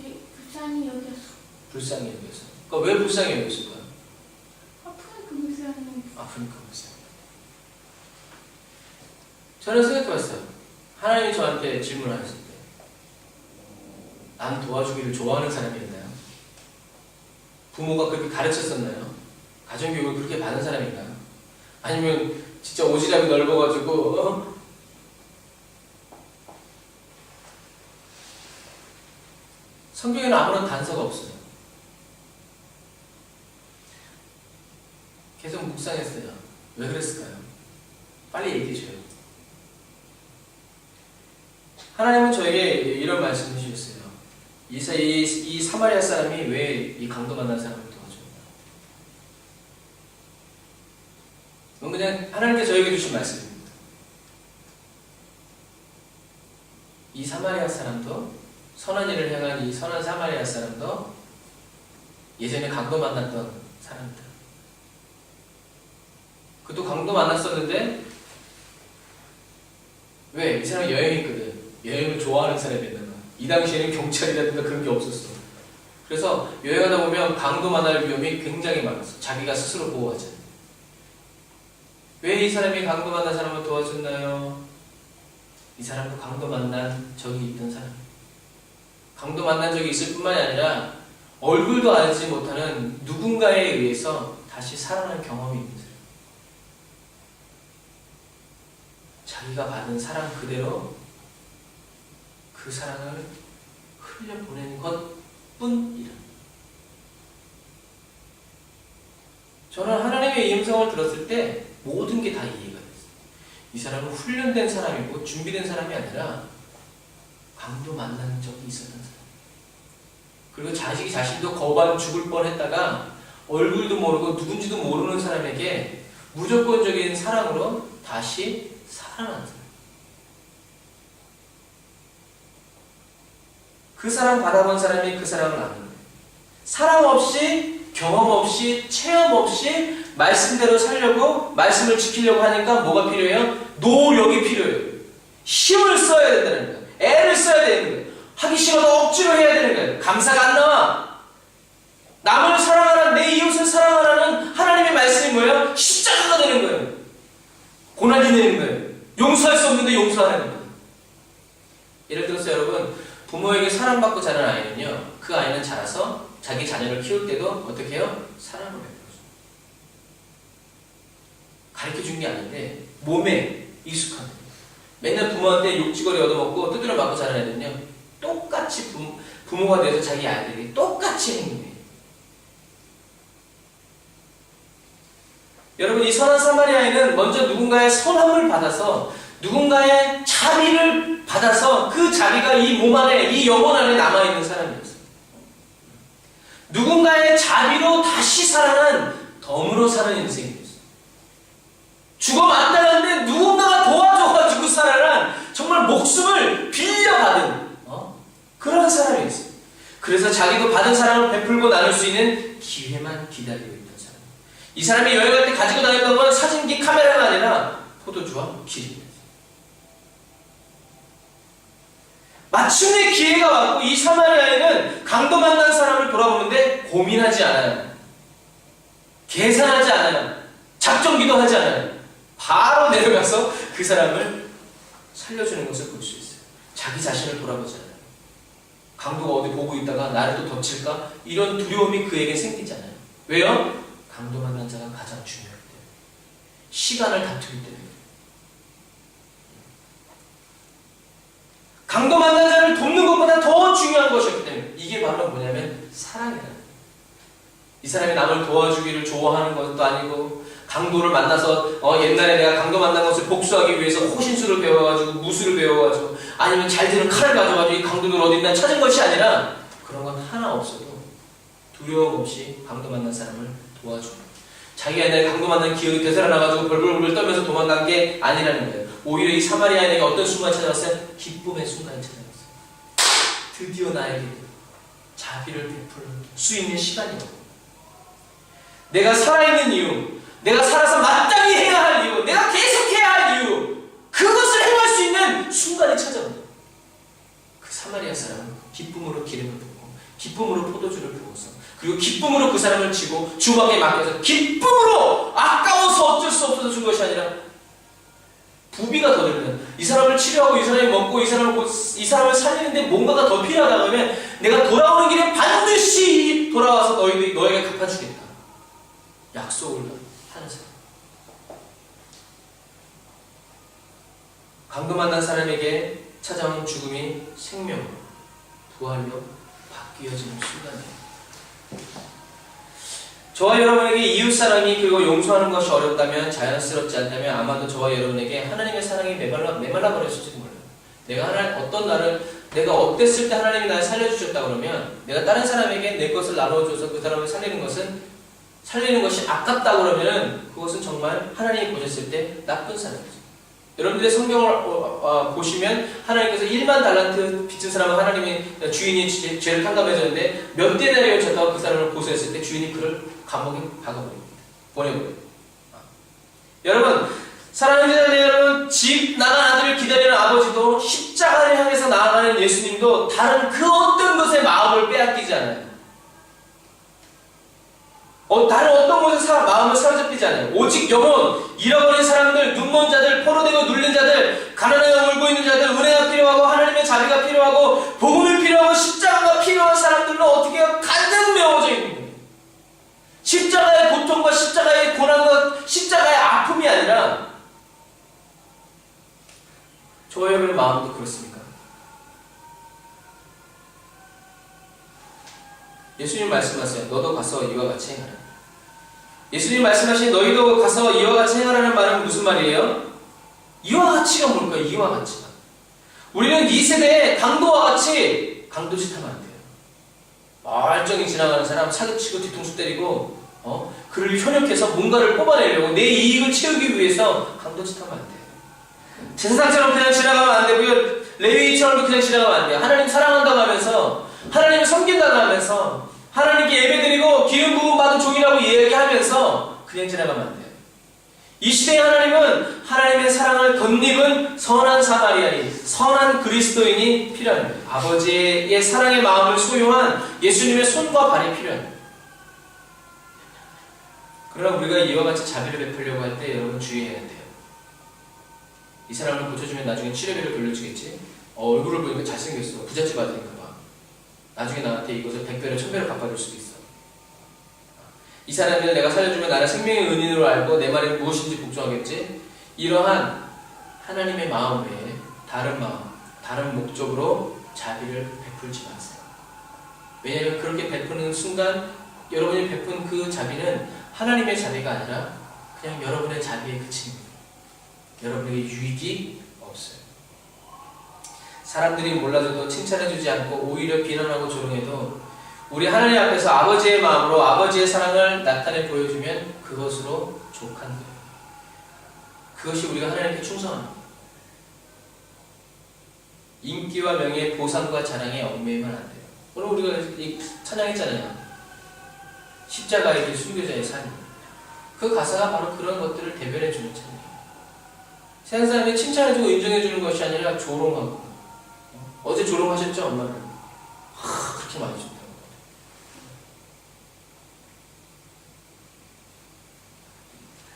불쌍히 여겨서. 그러니까 왜 불쌍히 여겼을까요? 아프니까 불쌍히. 아프니까 불쌍히. 저는 생각해봤어요. 하나님이 저한테 질문하셨을 때 남 도와주기를 좋아하는 사람이 있나요? 부모가 그렇게 가르쳤었나요? 가정교육을 그렇게 받은 사람인가요? 아니면 진짜 오지랖이 넓어가지고 성경에는 아무런 단서가 없어요. 계속 묵상했어요. 왜 그랬을까요? 빨리 얘기해줘요. 하나님은 저에게 이런 말씀을 해주셨어요. 이 사마리아 사람이 왜 이 강도 만난 사람을 도와줬나? 이건 그냥 하나님께 저에게 주신 말씀입니다. 이 사마리아 사람도 선한 일을 향한 이 선한 사마리아 사람도 예전에 강도 만났던 사람들. 그도 강도 만났었는데 왜? 이 사람이 여행이 있거든. 여행을 좋아하는 사람이었나 봐. 이 당시에는 경찰이라든가 그런 게 없었어. 그래서 여행하다 보면 강도 만날 위험이 굉장히 많았어. 자기가 스스로 보호하잖아. 왜 이 사람이 강도 만난 사람을 도와줬나요? 이 사람도 강도 만난 적이 있던 사람. 강도 만난 적이 있을 뿐만이 아니라 얼굴도 알지 못하는 누군가에 의해서 다시 살아난 경험이 있는 사람. 자기가 받은 사랑 그대로 그 사랑을 흘려보내는 것뿐이라. 저는 하나님의 이 음성을 들었을 때 모든 게 다 이해가 됐어요. 이 사람은 훈련된 사람이고 준비된 사람이 아니라 강도 만난 적이 있었던 사람. 그리고 자신도 거반 죽을 뻔했다가 얼굴도 모르고 누군지도 모르는 사람에게 무조건적인 사랑으로 다시 살아난 사람. 그 사랑 받아본 사람이 그 사랑을 아는 거예요. 사랑 없이, 경험 없이, 체험 없이 말씀대로 살려고, 말씀을 지키려고 하니까 뭐가 필요해요? 노력이 필요해요. 힘을 써야 된다는 거예요. 애를 써야 되는 거예요. 하기 싫어도 억지로 해야 되는 거예요. 감사가 안 나와. 남을 사랑하라, 내 이웃을 사랑하라는 하나님의 말씀이 뭐예요? 십자가가 되는 거예요. 고난이 되는 거예요. 용서할 수 없는데 용서하는 거예요. 예를 들어서 여러분, 부모에게 사랑받고 자란 아이는요, 그 아이는 자라서 자기 자녀를 키울 때도 어떻게 해요? 사랑을 베풀어줘요. 가르쳐준 게 아닌데 몸에 익숙한 거예요. 맨날 부모한테 욕지거리 얻어먹고 두드려 맞고 자란 애들은요, 똑같이 부모가 돼서 자기 아이들이 똑같이 행동해요. 여러분, 이 선한 사마리아인은 먼저 누군가의 선함을 받아서, 누군가의 자비를 받아서 그 자비가 이 몸 안에, 이 영혼 안에 남아있는 사람이었어요. 누군가의 자비로 다시 살아난 덤으로 사는 인생이었어요. 죽어 마땅한데 누군가가 도와줘가지고 살아난, 정말 목숨을 빌려받은 그런 사람이었어요. 그래서 자기도 받은 사랑을 베풀고 나눌 수 있는 기회만 기다리고 있던 사람. 이 사람이 여행할 때 가지고 다녔던 건 사진기 카메라가 아니라 포도주와 길입니다. 마침내 기회가 왔고 이 사마리아인은 강도 만난 사람을 돌아보는데 고민하지 않아요. 계산하지 않아요. 작전기도 하지 않아요. 바로 내려가서 그 사람을 살려주는 것을 볼 수 있어요. 자기 자신을 돌아보지 않아요. 강도가 어디 보고 있다가 나를 또 덮칠까? 이런 두려움이 그에게 생기지 않아요. 왜요? 강도 만난 자가 가장 중요하기 때문에. 시간을 다투기 때문에. 강도 만난 자를 돕는 것보다 더 중요한 것이었기 때문에. 이게 바로 뭐냐면 사랑이다. 이 사람이 남을 도와주기를 좋아하는 것도 아니고, 강도를 만나서 옛날에 내가 강도 만난 것을 복수하기 위해서 호신술을 배워가지고 무술을 배워가지고 아니면 잘 드는 칼을 가져가지고 이 강도들 어디 있나 찾은 것이 아니라, 그런 건 하나 없어도 두려움 없이 강도 만난 사람을 도와주는 거예요. 자기가 옛날에 강도 만난 기억이 되살아나가지고 벌벌벌 떨면서 도망간 게 아니라는 거예요. 오히려 이 사마리아인에게 어떤 순간이 찾아왔어요? 기쁨의 순간이 찾아왔어요. 드디어 나에게 자비를 베풀 수 있는 시간이었고, 내가 살아있는 이유, 내가 살아서 마땅히 해야 할 이유, 내가 계속해야 할 이유, 그것을 행할 수 있는 순간이 찾아온다. 그 사마리아 사람은 기쁨으로 기름을 붓고 기쁨으로 포도주를 부어서, 그리고 기쁨으로 그 사람을 치고 주방에 맡겨서 기쁨으로, 아까워서 어쩔 수 없어서 준 것이 아니라 부비가 더 들면, 이 사람을 치료하고 이 사람이 먹고 이 사람을 살리는데 뭔가가 더 필요하다 그러면 내가 돌아오는 길에 반드시 돌아와서 너에게 갚아주겠다. 약속을 하는 사람. 강도 만난 사람에게 찾아오는 죽음이 생명으로, 부활로 바뀌어지는 순간이에요. 저와 여러분에게 이웃사랑이 그리고 용서하는 것이 어렵다면, 자연스럽지 않다면 아마도 저와 여러분에게 하나님의 사랑이 메말라 버렸을지도 몰라요. 내가 어땠을 때 하나님이 나를 살려주셨다 그러면, 내가 다른 사람에게 내 것을 나눠줘서 그 사람을 살리는 것이 아깝다 그러면 그것은 정말 하나님이 보셨을 때 나쁜 사람이죠. 여러분들의 성경을 보시면 하나님께서 1만 달란트 빚진 사람은 하나님이 주인이 죄를 탕감해줬는데 몇 데나리온을 줬다고 그 사람을 고소했을 때 주인이 그를 감옥에 박아버립니다. 보내버려요. 여러분, 사랑하는 자녀 여러분, 집 나간 아들을 기다리는 아버지도 십자가를 향해서 나아가는 예수님도 다른 그 어떤 것에 마음을 빼앗기지 않아요. 다른 어떤 곳에 마음을 사로잡히지 않아요. 오직 영혼, 잃어버린 사람들, 눈먼 자들, 포로되고 눌린 자들, 가난하여 울고 있는 자들, 은혜가 필요하고 하나님의 자비가 필요하고 복음이 필요하고 십자가가 필요한 사람들로 어떻게 해요? 가득 메워져 있는 거예요. 십자가의 고통과 십자가의 고난과 십자가의 아픔이 아니라 저와 여러분의 마음도 그렇습니까? 예수님 말씀하세요. 너도 가서 이와 같이 행하라. 예수님 말씀하신 너희도 가서 이와 같이 행하라는 말은 무슨 말이에요? 이와 같이가 뭘까요? 이와 같이가. 우리는 이 세대에 강도와 같이 강도짓하면 안 돼요. 멀쩡히 지나가는 사람 사기치고 뒤통수 때리고 그를 현역해서 뭔가를 뽑아내려고 내 이익을 채우기 위해서 강도짓하면 안 돼요. 제사장처럼 그냥 지나가면 안 되고요. 레위처럼 그냥 지나가면 안 돼요. 하나님 사랑한다고 하면서 하나님을 섬긴다고 하면서 하나님께 예배드리고 기름 부음 받은 종이라고 이야기하면서 그냥 지나가면 안 돼요. 이 시대의 하나님은 하나님의 사랑을 덧입은 선한 사마리아인, 선한 그리스도인이 필요한 거예요. 아버지의 사랑의 마음을 소유한 예수님의 손과 발이 필요한 거예요. 그러나 우리가 이와 같이 자비를 베풀려고 할 때 여러분 주의해야 돼요. 이 사람을 고쳐주면 나중에 치료비를 돌려주겠지. 얼굴을 보니까 잘생겼어. 부잣집 아들인가 봐. 나중에 나한테 이것을 100배로 1000배로 갚아줄 수도 있어. 이 사람을 내가 살려주면 나를 생명의 은인으로 알고 내 말이 무엇인지 복종하겠지. 이러한 하나님의 마음 외에 다른 마음, 다른 목적으로 자비를 베풀지 마세요. 왜냐하면 그렇게 베푸는 순간 여러분이 베푼 그 자비는 하나님의 자비가 아니라 그냥 여러분의 자비에 그칩니다. 여러분에게 유익이 없어요. 사람들이 몰라줘도 칭찬해주지 않고 오히려 비난하고 조롱해도 우리 하나님 앞에서 아버지의 마음으로 아버지의 사랑을 나타내 보여주면 그것으로 족한 거예요. 그것이 우리가 하나님께 충성합니다. 인기와 명예, 보상과 자랑에 얽매이면 안 돼요. 오늘 우리가 찬양했잖아요. 십자가의 길 순교자의 삶. 그 가사가 바로 그런 것들을 대변해주는 찬양이에요. 세상 사람이 칭찬해주고 인정해주는 것이 아니라 조롱하고. 어제 조롱하셨죠, 엄마를? 그렇게 많이 준다고.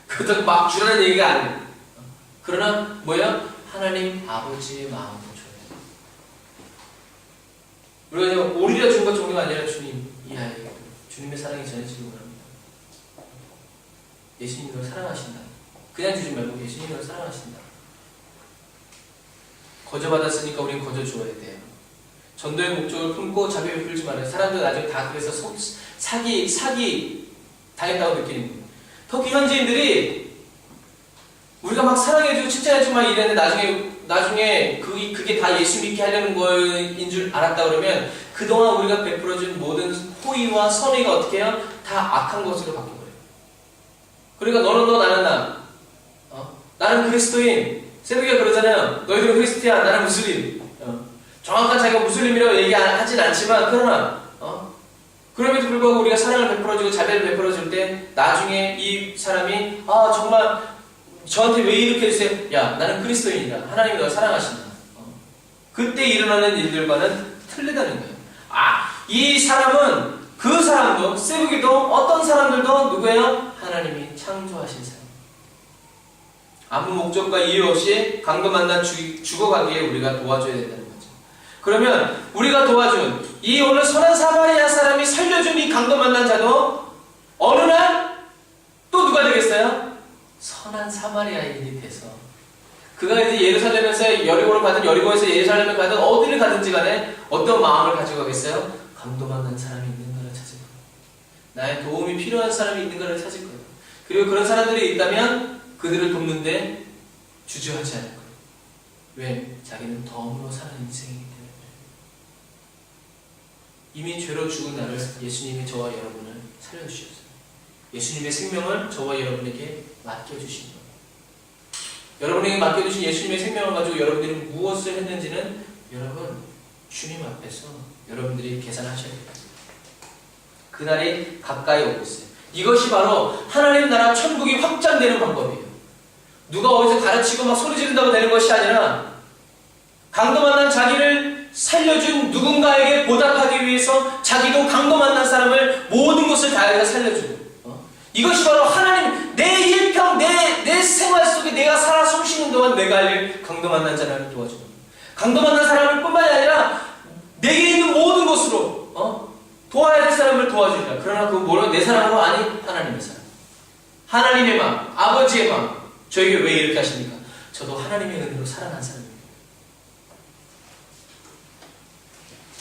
그것도 막 주라는 얘기가 아니에요. 그러나 뭐야? 하나님 아버지의 마음으로 줘야 돼요. 우리가 오리라 준 것 정도가 아니라 주님, 이 아이 주님의 사랑이 전해지기 원합니다. 예수님이 널 사랑하신다. 그냥 주지 말고 예수님이 널 사랑하신다. 거저받았으니까 우리는 거저 주어야 돼요. 전도의 목적을 품고 자비 베풀지 말아요. 사람들 나중에 다 그래서 사기 당했다고 느끼는 거예요. 터키 현지인들이 우리가 막 사랑해주고 칭찬해주고 막 이랬는데 나중에 그게 다 예수 믿게 하려는 거인 줄 알았다 그러면 그동안 우리가 베풀어준 모든 호의와 선의가 어떻게 해요? 다 악한 것으로 바뀌어버려요. 그러니까 너는 너, 나는 나. 나는 그리스도인. 새벽에 그러잖아요. 너희들은 크리스티안, 나는 무슬림. 정확한 자기가 무슬림이라고 얘기하진 않지만 그러나 그럼에도 불구하고 우리가 사랑을 베풀어주고 자비를 베풀어줄 때 나중에 이 사람이 정말 저한테 왜 이렇게 해주세요? 야, 나는 그리스도인이다. 하나님이 널 사랑하신다. 그때 일어나는 일들과는 틀리다는 거예요. 이 사람은 그 사람도 세부기도 어떤 사람들도 누구예요? 하나님이 창조하신 사람. 아무 목적과 이유 없이 강도 만나 죽어가기에 우리가 도와줘야 된다는 거죠. 그러면 우리가 도와준 이 오늘 선한 사마리아 사람이 살려준 이 강도 만난 자도 어느 날 또 누가 되겠어요? 선한 사마리아인이 돼서 그가 이제 예루살렘에서 여리고를 가든 여리고에서 예루살렘을 가든 어디를 가든지 간에 어떤 마음을 가지고 가겠어요? 강도 만난 사람이 있는가를 찾을 거예요. 나의 도움이 필요한 사람이 있는가를 찾을 거예요. 그리고 그런 사람들이 있다면 그들을 돕는데 주저하지 않을 거예요. 왜? 자기는 덤으로 사는 인생이기 때문에. 이미 죄로 죽은 나를 예수님이 저와 여러분을 살려주셨어요. 예수님의 생명을 저와 여러분에게 맡겨주신 거예요. 여러분에게 맡겨주신 예수님의 생명을 가지고 여러분들이 무엇을 했는지는 여러분 주님 앞에서 여러분들이 계산하셔야 됩니다. 그날이 가까이 오고 있어요. 이것이 바로 하나님 나라 천국이 확장되는 방법이에요. 누가 어디서 가르치고 막 소리 지른다고 되는 것이 아니라 강도 만난 자기를 살려준 누군가에게 보답하기 위해서 자기도 강도 만난 사람을 모든 것을 다해서 살려주고 이것이 바로 하나님 내 일평 내 생활 속에 내가 살아 숨쉬는 동안 내가 할 일 강도 만난 자를 도와주는 강도 만난 사람을 뿐만이 아니라 내게 있는 모든 것으로 도와야 될 사람을 도와주리라. 그러나 그 뭐로 내 사람으로 아니 하나님의 사람 하나님의 마음 아버지의 마음 저에게 왜 이렇게 하십니까? 저도 하나님의 은혜로 살아난 사람입니다.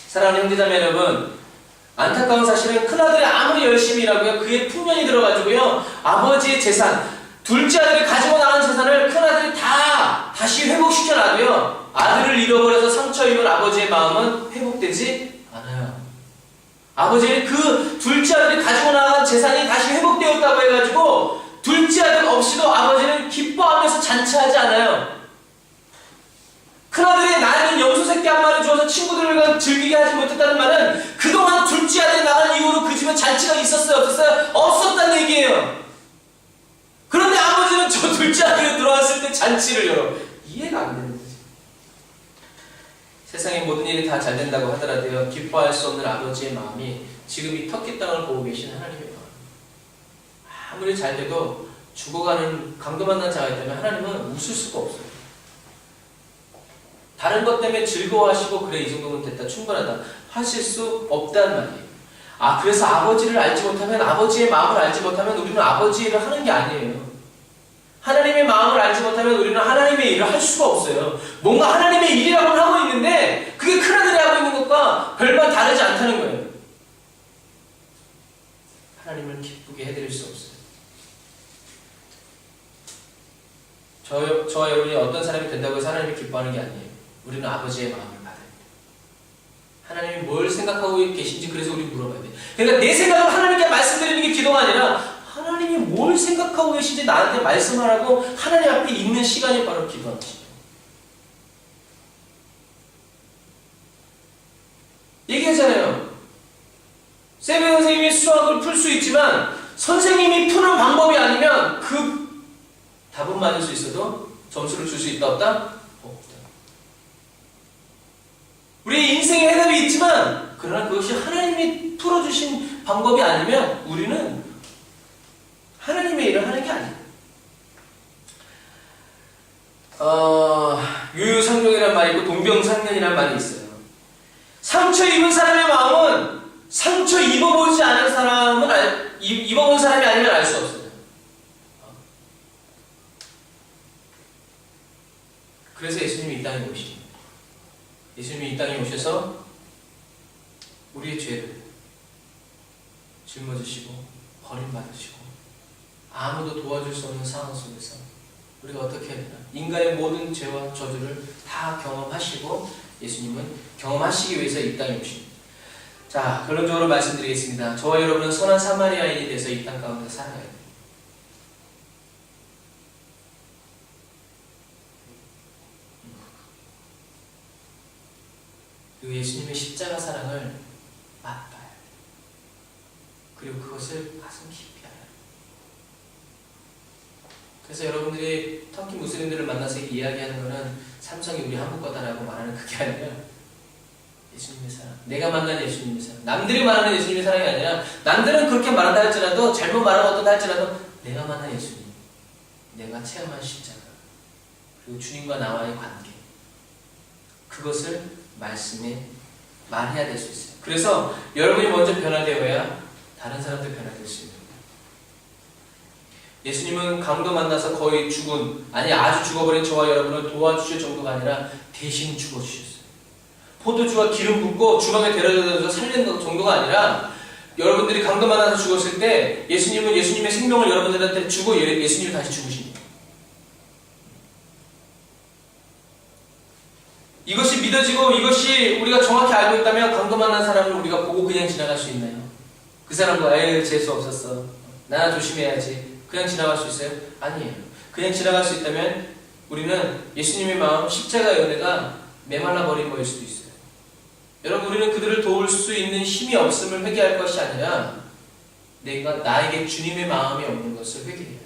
사랑하는 형제자매 여러분, 안타까운 사실은 큰아들이 아무리 열심히 일하고요 그의 풍년이 들어가지고요 아버지의 재산 둘째 아들이 가지고 나간 재산을 큰아들이 다시 회복시켜놔도요 아들을 잃어버려서 상처 입은 아버지의 마음은 회복되지 않아요. 아버지는 그 둘째 아들이 가지고 나간 재산이 다시 회복되었다고 해가지고 둘째 아들 없이도 아버지는 기뻐하면서 잔치하지 않아요. 큰아들이 나에게 염소 새끼 한 마리 주어서 친구들과 즐기게 하지 못했다는 말은 그동안 둘째 아들이 나간 이후로 그 집에 잔치가 있었어요? 없었어요? 없었다는 얘기예요. 그런데 아버지는 저 둘째 아들이 들어왔을 때 잔치를 열어. 이해가 안 되는 거지. 세상의 모든 일이 다 잘 된다고 하더라도요 기뻐할 수 없는 아버지의 마음이 지금 이 터키 땅을 보고 계신 하나님의 마음. 아무리 잘 돼도 죽어가는 강도 만난 자가 있다면 하나님은 웃을 수가 없어요. 다른 것 때문에 즐거워하시고 그래 이 정도면 됐다 충분하다 하실 수 없다는 말이에요. 그래서 아버지를 알지 못하면 아버지의 마음을 알지 못하면 우리는 아버지 일을 하는 게 아니에요. 하나님의 마음을 알지 못하면 우리는 하나님의 일을 할 수가 없어요. 뭔가 하나님의 일이라고는 하고 있는데 그게 큰아들이 하고 있는 것과 별반 다르지 않다는 거예요. 하나님을 기쁘게 해드릴 수 없어요. 저와 여러분이 어떤 사람이 된다고 해서 하나님이 기뻐하는 게 아니에요. 우리는 아버지의 마음을 받아야 돼요. 하나님이 뭘 생각하고 계신지 그래서 우리 물어봐야 돼요. 그러니까 내 생각을 하나님께 말씀드리는 게 기도가 아니라 하나님이 뭘 생각하고 계신지 나한테 말씀하라고 하나님 앞에 있는 시간이 바로 기도하는 시간. 얘기하잖아요. 세배 선생님이 수학을 풀 수 있지만 선생님이 푸는 방법이 아니면 그 답은 맞을 수 있어도 점수를 줄 수 있다 없다? 없다. 우리의 인생에 해답이 있지만 그러나 그것이 하나님이 풀어주신 방법이 아니면 우리는 하나님의 일을 하는 게 아니에요. 유유상종이라는 말이 있고 동병상련이라는 말이 있어요. 상처 입은 사람의 마음은 상처 입어보지 않은 사람은 입어본 사람이 아니면 알 수 없어요. 그래서 예수님이 이 땅에 오십니다. 예수님이 이 땅에 오셔서 우리의 죄를 짊어지시고 버림받으시고 아무도 도와줄 수 없는 상황 속에서 우리가 어떻게 해야 되나? 인간의 모든 죄와 저주를 다 경험하시고 예수님은 경험하시기 위해서 이 땅에 오십니다. 자, 결론적으로 말씀드리겠습니다. 저와 여러분은 선한 사마리아인이 돼서 이 땅 가운데 살아야 돼요. 그리고 예수님의 십자가 사랑을 맛봐요. 그리고 그것을 가슴 깊이 알아요. 그래서 여러분들이 터키 무슬림들을 만나서 이야기하는 것은 삼성이 우리 한국 거다라고 말하는 그게 아니라 예수님의 사랑, 내가 만난 예수님의 사랑, 남들이 말하는 예수님의 사랑이 아니라 남들은 그렇게 말한다 할지라도 잘못 말하고 어떻다 할지라도 내가 만난 예수님, 내가 체험한 십자가, 그리고 주님과 나와의 관계, 그것을 말씀에 말해야 될 수 있어요. 그래서 여러분이 먼저 변화되어야 다른 사람도 변화될 수 있는 거예요. 예수님은 강도 만나서 거의 아주 죽어버린 저와 여러분을 도와주실 정도가 아니라 대신 죽어주셨어요. 포도주와 기름 붓고 주방에 데려다줘서 살리는 정도가 아니라 여러분들이 강도 만나서 죽었을 때 예수님은 예수님의 생명을 여러분들한테 주고 예수님이 다시 죽으십니다. 이것이 믿어지고 이것이 우리가 정확히 알고 있다면 강도 만난 사람을 우리가 보고 그냥 지나갈 수 있나요? 그 사람과 재수 없었어. 나 조심해야지. 그냥 지나갈 수 있어요? 아니에요. 그냥 지나갈 수 있다면 우리는 예수님의 마음, 십자가의 은혜가 메말라 버린 거일 수도 있어요. 여러분, 우리는 그들을 도울 수 있는 힘이 없음을 회개할 것이 아니라 나에게 주님의 마음이 없는 것을 회개해요.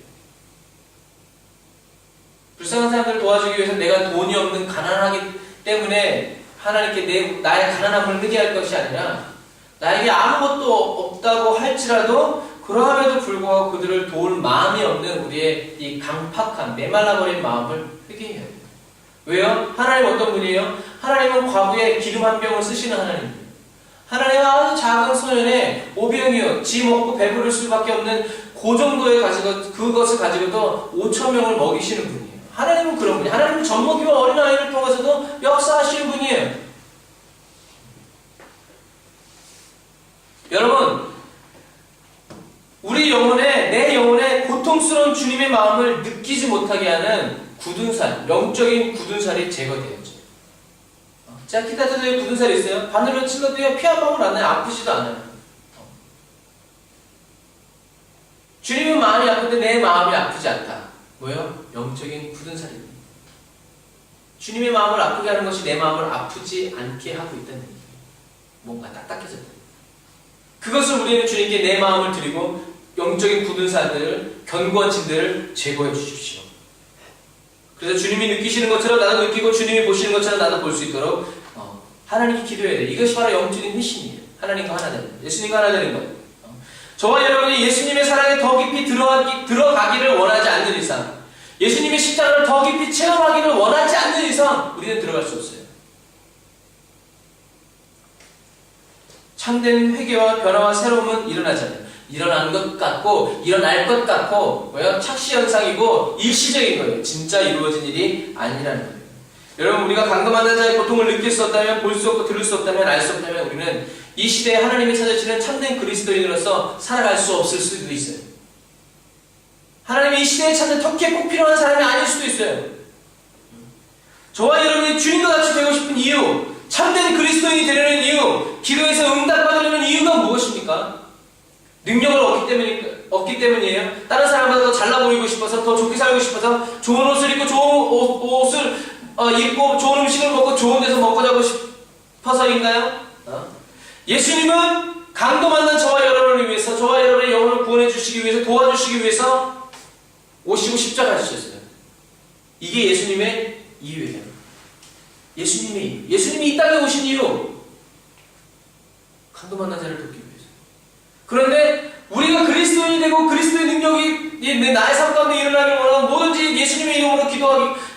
불쌍한 사람들을 도와주기 위해서 내가 돈이 없는 가난하기 때문에 하나님께 나의 가난함을 회개할 것이 아니라 나에게 아무것도 없다고 할지라도 그러함에도 불구하고 그들을 도울 마음이 없는 우리의 이 강팍한 메말라버린 마음을 회개해야 돼요. 왜요? 하나님 어떤 분이에요? 하나님은 과부에 기름 한 병을 쓰시는 하나님이에요. 하나님은 아주 작은 소년에 오병이어 지 먹고 배부를 수밖에 없는 그 정도의 그것을 가지고도 5,000명을 먹이시는 분이에요. 하나님은 그런 분이에요. 하나님은 젖먹이와 어린아이를 통해서도 역사하시는 분이에요. 여러분, 우리 영혼에, 내 영혼에 고통스러운 주님의 마음을 느끼지 못하게 하는 굳은 살, 영적인 굳은 살이 제거되었죠. 제가 기타에도 굳은 살이 있어요. 바늘로 찔러도요, 피 한 방울 안 나요. 아프지도 않아요. 주님은 마음이 아픈데 내 마음이 아프지 않다. 뭐예요? 영적인 굳은 살입니다. 주님의 마음을 아프게 하는 것이 내 마음을 아프지 않게 하고 있다는 얘기예요. 뭔가 딱딱해졌다. 그것을 우리는 주님께 내 마음을 드리고 영적인 굳은 살들을, 견고한 진들을 제거해 주십시오. 그래서 주님이 느끼시는 것처럼 나도 느끼고 주님이 보시는 것처럼 나도 볼 수 있도록 하나님께 기도해야 돼요. 이것이 바로 영적인 회심이에요. 하나님과 하나 되는, 예수님과 하나 되는 거예요. 저와 여러분이 예수님의 사랑에 더 깊이 들어가기를 원하지 않는 이상, 예수님의 십자가를 더 깊이 체험하기를 원하지 않는 이상 우리는 들어갈 수 없어요. 참된 회개와 변화와 새로움은 일어나잖아요. 일어나는 것 같고 일어날 것 같고 뭐예요? 착시현상이고 일시적인 거예요. 진짜 이루어진 일이 아니라는 거예요. 여러분, 우리가 강금하는 자의 고통을 느낄 수 없다면, 볼 수 없고 들을 수 없다면, 알 수 없다면 우리는 이 시대에 하나님이 찾으시는 참된 그리스도인으로서 살아갈 수 없을 수도 있어요. 하나님이 이 시대에 찾는 터키에 꼭 필요한 사람이 아닐 수도 있어요. 저와 여러분이 주님과 같이 되고 싶은 이유, 참된 그리스도인이 되려는 이유, 기도에서 응답받으려는 이유가 무엇입니까? 능력을 얻기 때문이에요. 다른 사람보다 더 잘나 보이고 싶어서, 더 좋게 살고 싶어서, 좋은 옷을 입고 좋은 옷을 입고 좋은 음식을 먹고 좋은 데서 먹고 자고 싶어서인가요? 예수님은 강도 만난 저와 여러분을 위해서, 저와 여러분의 영혼을 구원해 주시기 위해서, 도와주시기 위해서 오시고 십자가를 지셨어요. 이게 예수님의 이유예요. 예수님이 이 땅에 오신 이유, 강도 만난 자를 돕기 위해서. 그런데 우리가 그리스도인이 되고 그리스도의 능력이 나의 삶 가운데 일어나길 원하는, 뭐든지 예수님의 이름으로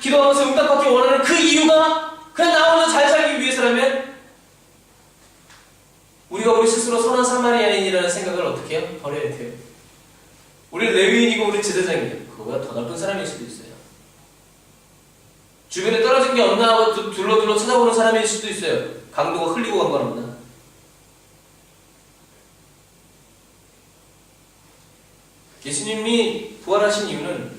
기도하면서 응답받기 원하는 그 이유가 그냥 나 혼자 잘 살기 위해서라면 우리가 우리 스스로 선한 사마리아인이라는 생각을 어떻게 해요? 버려야 돼요. 우리는 레위인이고 우리는 제사장이에요. 그거보다 더 나쁜 사람일 수도 있어요. 주변에 떨어진 게 없나 하고 둘러둘러 찾아보는 사람일 수도 있어요. 강도가 흘리고 간 건 없나? 예수님이 부활하신 이유는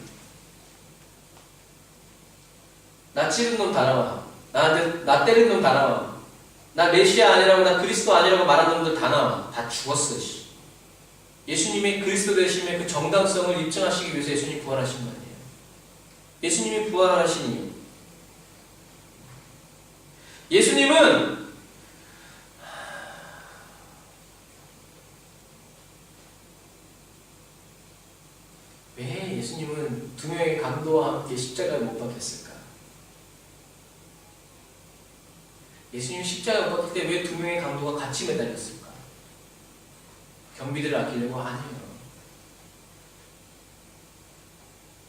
나 찌른 놈 다 나와. 나 때린 놈 다 나와. 나 메시아 아니라고, 나 그리스도 아니라고 말하는 놈들 다 나와. 다 죽었어. 예수님의 그리스도 되심의 그 정당성을 입증하시기 위해서 예수님이 부활하신 거 아니에요. 예수님이 부활하신 이유. 예수님은 왜 예수님은 두 명의 강도와 함께 십자가에 못 박혔을까? 예수님 십자가에 못 박힐 때 왜 두 명의 강도가 같이 매달렸을까? 경비들을 아끼려고? 아니에요.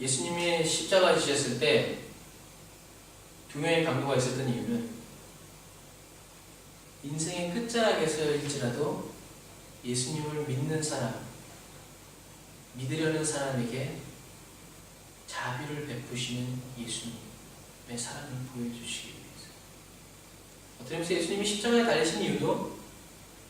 예수님이 십자가에 지셨을 때 두 명의 강도가 있었던 이유는 인생의 끝자락에서일지라도 예수님을 믿는 사람, 믿으려는 사람에게 자비를 베푸시는 예수님의 사랑을 보여주시기 위해서. 어떻게 보면 예수님이 십자가에 달리신 이유도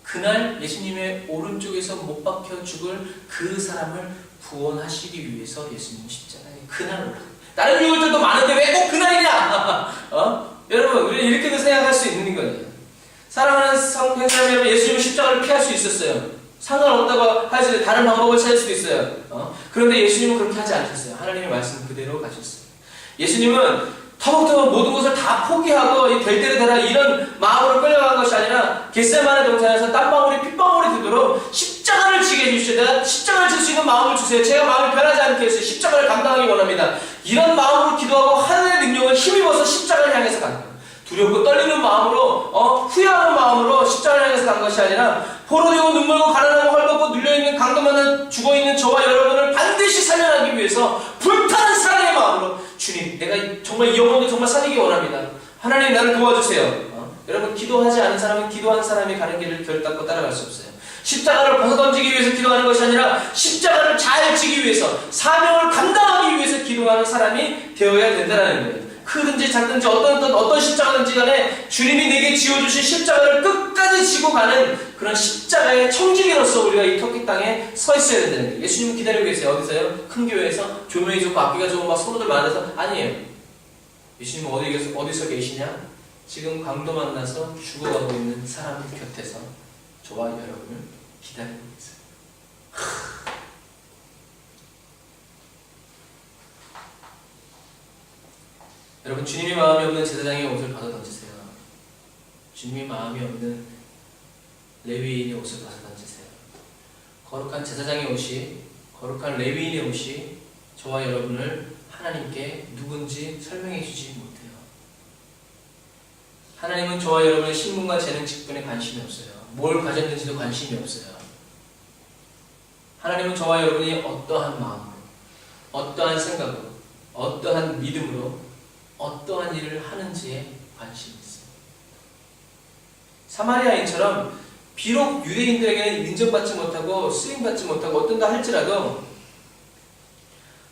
그날 예수님의 오른쪽에서 못 박혀 죽을 그 사람을 구원하시기 위해서 예수님은 십자가에 그날 올라가요. 다른 이유들도 많은데 왜 꼭 그날이냐? 여러분, 우리는 이렇게도 생각할 수 있는 거예요. 사랑하는 성경 사람 여러분, 예수님은 십자가를 피할 수 있었어요. 상관없다고 할 수 있어요. 다른 방법을 찾을 수도 있어요. 그런데 예수님은 그렇게 하지 않으셨어요. 하나님의 말씀 그대로 가셨어요. 예수님은 터벅터벅 모든 것을 다 포기하고 될 대로 되라 이런 마음으로 끌려간 것이 아니라 겟세마네 동산에서 땀방울이 핏방울이 되도록 십자가를 지게 해주시오. 내가 십자가를 질 수 있는 마음을 주세요. 제가 마음이 변하지 않게 해서 십자가를 감당하기 원합니다. 이런 마음으로 기도하고 하늘의 능력을 힘입어서 십자가를 향해서 간 거예요. 두렵고 떨리는 마음으로 후회하는 마음으로 십자가를 향해서 간 것이 아니라 포로되고 눈물고 가난하고 헐벗고 눌려있는 강도만한 죽어있는 저와 여러분을 반드시 살려내기 위해서 불타는 사랑의 마음으로 주님, 내가 정말 이 영혼을 정말 살리기 원합니다. 하나님 나를 도와주세요. 여러분, 기도하지 않은 사람은 기도한 사람이 가는 길을 결단코 따라갈 수 없어요. 십자가를 벗어던지기 위해서 기도하는 것이 아니라 십자가를 잘 지기 위해서, 사명을 감당하기 위해서 기도하는 사람이 되어야 된다는 거예요. 크든지 작든지 어떤 십자가든지 간에 주님이 내게 지어주신 십자가를 끝까지 지고 가는 그런 십자가의 청지기로서 우리가 이 터키 땅에 서 있어야 된다는 거예요. 예수님은 기다리고 계세요. 어디서요? 큰 교회에서 조명이 좋고 악기가 좋고 막 소로들 많아서 아니에요. 예수님은 어디서 계시냐? 지금 강도 만나서 죽어가고 있는 사람 곁에서 저와 여러분을 기다리고 있어요. 여러분, 주님이 마음이 없는 제사장의 옷을 벗어 던지세요. 주님이 마음이 없는 레위인의 옷을 벗어 던지세요. 거룩한 제사장의 옷이, 거룩한 레위인의 옷이 저와 여러분을 하나님께 누군지 설명해 주지 못해요. 하나님은 저와 여러분의 신분과 재능 직분에 관심이 없어요. 뭘 가졌는지도 관심이 없어요. 하나님은 저와 여러분이 어떠한 마음으로, 어떠한 생각으로, 어떠한 믿음으로, 어떠한 일을 하는지에 관심이 있어요. 사마리아인처럼 비록 유대인들에게는 인정받지 못하고 쓰임받지 못하고 어떤가 할지라도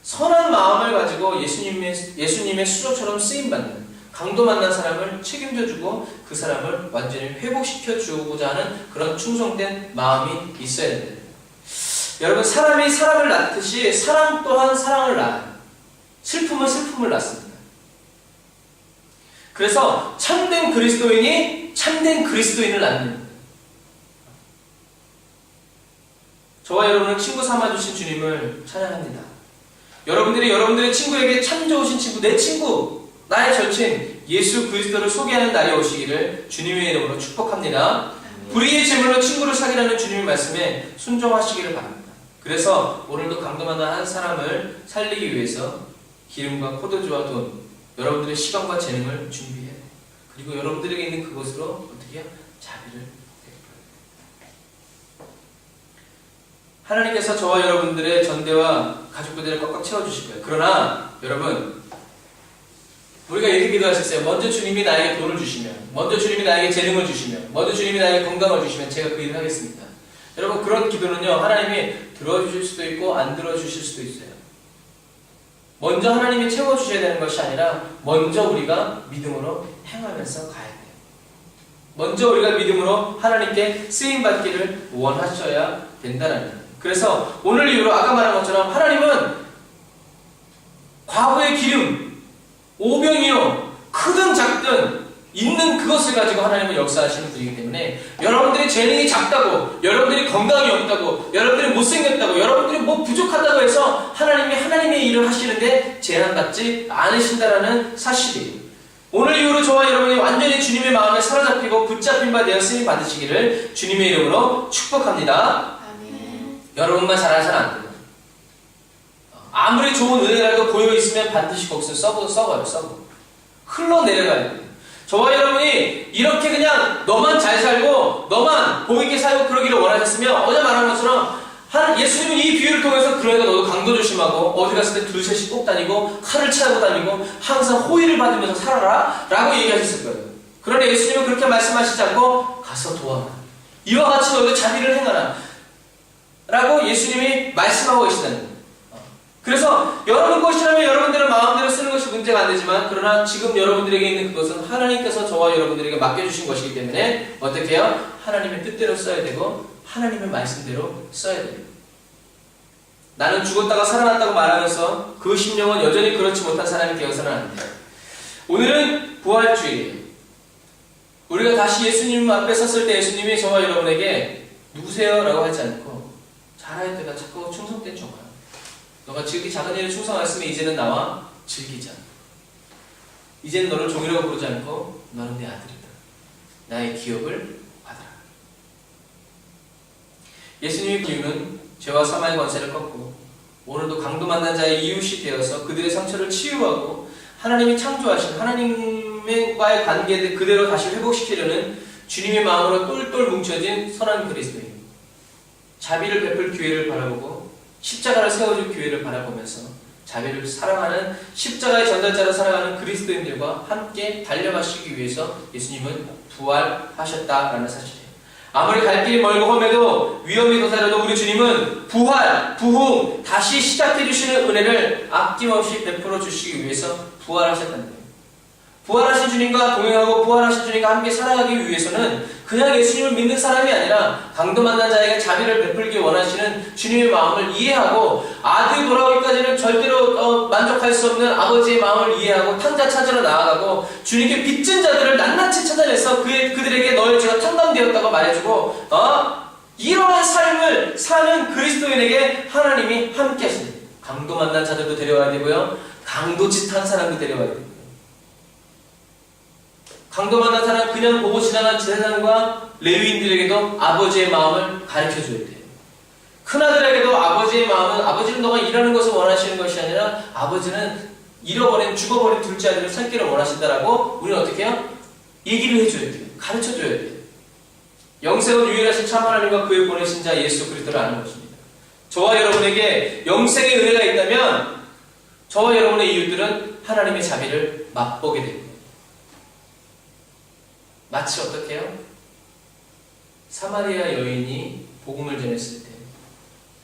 선한 마음을 가지고 예수님의 수저처럼 쓰임받는, 강도 만난 사람을 책임져주고 그 사람을 완전히 회복시켜 주고자 하는 그런 충성된 마음이 있어야 돼요. 여러분, 사람이 사람을 낳듯이 사랑 또한 사랑을 낳아요. 슬픔은 슬픔을 낳습니다. 그래서 참된 그리스도인이 참된 그리스도인을 낳는, 저와 여러분을 친구 삼아주신 주님을 찬양합니다. 여러분들이 여러분들의 친구에게 참 좋으신 친구, 내 친구, 나의 절친 예수 그리스도를 소개하는 날이 오시기를 주님의 이름으로 축복합니다. 불의의 제물로 친구를 사귀라는 주님의 말씀에 순종하시기를 바랍니다. 그래서 오늘도 강도만한 한 사람을 살리기 위해서 기름과 포도주와 돈, 여러분들의 시간과 재능을 준비해야 돼요. 그리고 여러분들에게 있는 그것으로 어떻게 해요? 자비를 베풀어야 돼요. 하나님께서 저와 여러분들의 전대와 가족들을 꽉꽉 채워주실 거예요. 그러나 여러분, 우리가 이렇게 기도하셨어요. 먼저 주님이 나에게 돈을 주시면, 먼저 주님이 나에게 재능을 주시면, 먼저 주님이 나에게 건강을 주시면 제가 그 일을 하겠습니다. 여러분, 그런 기도는요, 하나님이 들어주실 수도 있고 안 들어주실 수도 있어요. 먼저 하나님이 채워주셔야 되는 것이 아니라 먼저 우리가 믿음으로 행하면서 가야 돼요. 먼저 우리가 믿음으로 하나님께 쓰임받기를 원하셔야 된다는 거예요. 그래서 오늘 이후로 아까 말한 것처럼 하나님은 과거의 기름, 오병이요, 크든 작든 있는 그것을 가지고 하나님은 역사하시는 분이기 때문에 여러분들이 재능이 작다고, 여러분들이 건강이 없다고, 여러분들이 못생겼다고, 여러분들이 뭐 부족하다고 해서 하나님이 하나님의 일을 하시는데 제한받지 않으신다라는 사실이에요. 오늘 이후로 저와 여러분이 완전히 주님의 마음에 사로잡히고 붙잡힌 바 되어 쓰임 받으시기를 주님의 이름으로 축복합니다. 아멘. 여러분만 잘하셔는 안 돼요. 아무리 좋은 은혜라도 고여있으면 반드시 거기서 썩어요. 흘러내려가야 돼요. 저와 여러분이 이렇게 그냥 너만 잘 살고 너만 복있게 살고 그러기를 원하셨으면 어제 말한 것처럼 예수님은 이 비유를 통해서 그러니까 너도 강도 조심하고 어디 갔을 때 둘셋이 꼭 다니고 칼을 차고 다니고 항상 호의를 받으면서 살아라 라고 얘기하셨을 거예요. 그러나 예수님은 그렇게 말씀하시지 않고 가서 도와라, 이와 같이 너도 자비를 행하라 라고 예수님이 말씀하고 계시다는 거예요. 그래서 여러분 것이라면 여러분들은 마음대로 쓰는 것이 문제가 안 되지만, 그러나 지금 여러분들에게 있는 그것은 하나님께서 저와 여러분들에게 맡겨주신 것이기 때문에 어떻게 해요? 하나님의 뜻대로 써야 되고 하나님의 말씀대로 써야 돼요. 나는 죽었다가 살아났다고 말하면서 그 심령은 여전히 그렇지 못한 사람이 되어서는 안 돼요. 오늘은 부활주일이에요. 우리가 다시 예수님 앞에 섰을 때 예수님이 저와 여러분에게 누구세요? 라고 하지 않고 잘하였다, 자꾸 충성된 종아, 너가 지극히 작은 일에 충성하였으면 이제는 나와 즐기자. 이제는 너를 종이라고 부르지 않고 너는 내 아들이다. 나의 기업을 받아라. 예수님의 이유는 죄와 사망의 권세를 꺾고 오늘도 강도 만난 자의 이웃이 되어서 그들의 상처를 치유하고 하나님이 창조하신 하나님과의 관계를 그대로 다시 회복시키려는 주님의 마음으로 똘똘 뭉쳐진 선한 그리스도인, 자비를 베풀 기회를 바라보고 십자가를 세워줄 기회를 바라보면서 자비를 사랑하는 십자가의 전달자로 살아가는 그리스도인들과 함께 달려가시기 위해서 예수님은 부활하셨다라는 사실이에요. 아무리 갈 길이 멀고 험해도 위험이 도사려도 우리 주님은 부활, 부흥, 다시 시작해 주시는 은혜를 아낌없이 베풀어 주시기 위해서 부활하셨다는 거예요. 부활하신 주님과 동행하고 부활하신 주님과 함께 살아가기 위해서는 그냥 예수님을 믿는 사람이 아니라 강도 만난 자에게 자비를 베풀기 원하시는 주님의 마음을 이해하고 아들이 돌아오기까지는 절대로 만족할 수 없는 아버지의 마음을 이해하고 탕자 찾으러 나아가고 주님께 빚진 자들을 낱낱이 찾아내서 그들에게 너의 죄가 탕감되었다고 말해주고 이러한 삶을 사는 그리스도인에게 하나님이 함께 하십니다. 강도 만난 자들도 데려와야 되고요, 강도짓한 사람도 데려와야 됩니다. 강도 만난 사람 그냥 보고 지나간 제사장과 레위인들에게도 아버지의 마음을 가르쳐줘야 돼요. 큰아들에게도 아버지의 마음은, 아버지는 너가 일하는 것을 원하시는 것이 아니라 아버지는 잃어버린, 죽어버린 둘째 아들을 살기를 원하신다라고 우리는 어떻게 해요? 얘기를 해줘야 돼요. 가르쳐줘야 돼요. 영생은 유일하신 참 하나님과 그의 보내신 자 예수 그리스도를 아는 것입니다. 저와 여러분에게 영생의 은혜가 있다면 저와 여러분의 이웃들은 하나님의 자비를 맛보게 됩니다. 마치 어떻게 해요? 사마리아 여인이 복음을 전했을 때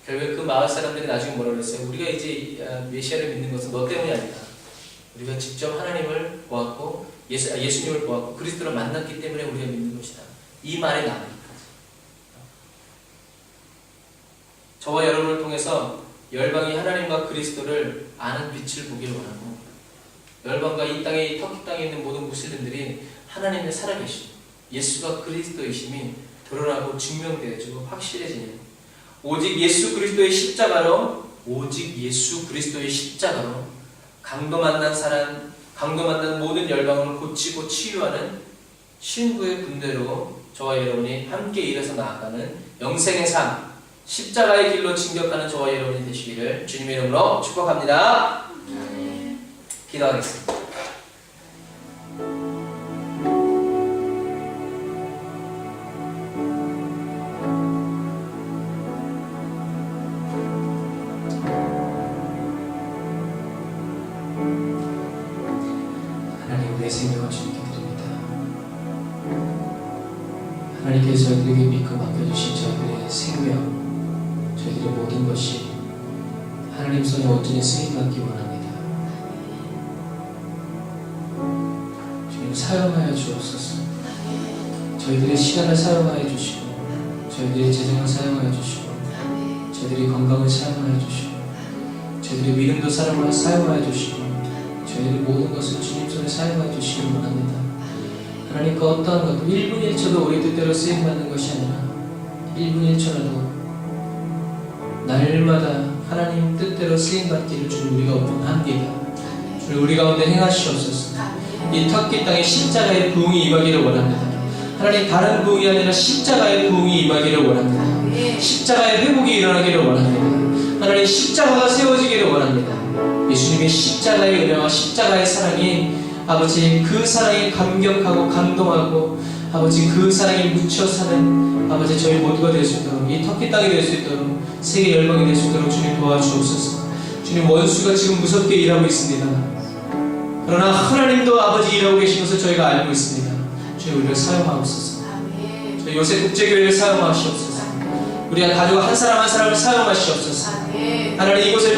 결국 그 마을 사람들이 나중에 뭐라 그랬어요? 우리가 이제 메시아를 믿는 것은 너 때문이 아니다. 우리가 직접 하나님을 보았고 예수님을 보았고 그리스도를 만났기 때문에 우리가 믿는 것이다. 이 말에 나가기까지. 저와 여러분을 통해서 열방이 하나님과 그리스도를 아는 빛을 보기를 원하고 열방과 이 땅에, 이 터키 땅에 있는 모든 무슬림들이 하나님의 살아계심, 예수가 그리스도이심이 드러나고 증명되어지고 확실해지는 오직 예수 그리스도의 십자가로, 오직 예수 그리스도의 십자가로 강도 만난 사람, 강도 만난 모든 열방을 고치고 치유하는 신부의 군대로 저와 여러분이 함께 일해서 나아가는 영생의 삶, 십자가의 길로 진격하는 저와 여러분이 되시기를 주님의 이름으로 축복합니다. 기도하겠습니다. 하나님, 내 생명을 주님께 드립니다. 하나님께서 저희들에게 믿고 맡겨주신 저희들의 생명, 저희들의 모든 것이 하나님 손에 온전히 쓰임받기 원합니다. 주님, 사용하여 주옵소서. 저희들의 시간을 사용하여 주시고, 저희들의 재정을 사용하여 주시고, 저희들의 건강을 사용하여 주시고, 저희들의 믿음도 사용하여 주시고, 저희들의 모든 것을 주님 손에 사용하여 주시기 원합니다. 하나님, 그 어떠한 것도 1분 1초도 우리 뜻대로 쓰임받는 것이 아니라 1분 1초라도 날마다 하나님 뜻대로 쓰임받기를 주님 우리가 원합니다. 주님, 우리 가운데 행하시옵소서. 이 터키 땅에 십자가의 부흥이 임하기를 원합니다. 하나님, 다른 부흥이 아니라 십자가의 부흥이 임하기를 원합니다. 십자가의 회복이 일어나기를 원합니다. 하나님, 십자가가 세워지기를 원합니다. 예수님의 십자가의 은혜와 십자가의 사랑이 아버지, 그 사랑에 감격하고 감동하고 아버지, 그 사랑에 묻혀 사는 아버지 저희 모두가 될 수 있도록, 이 터키 땅이 될 수 있도록, 세계 열방이 될 수 있도록 주님 도와주옵소서. 주님, 원수가 지금 무섭게 일하고 있습니다. 그러나 하나님도 아버지 일하고 계신 것을 저희가 알고 있습니다. 주님, 우리를 사용하옵소서. 저희 요새 국제교회를 사용하시옵소서. 우리 가족 한 사람 한 사람을 사용하시옵소서. 하나님, 이곳에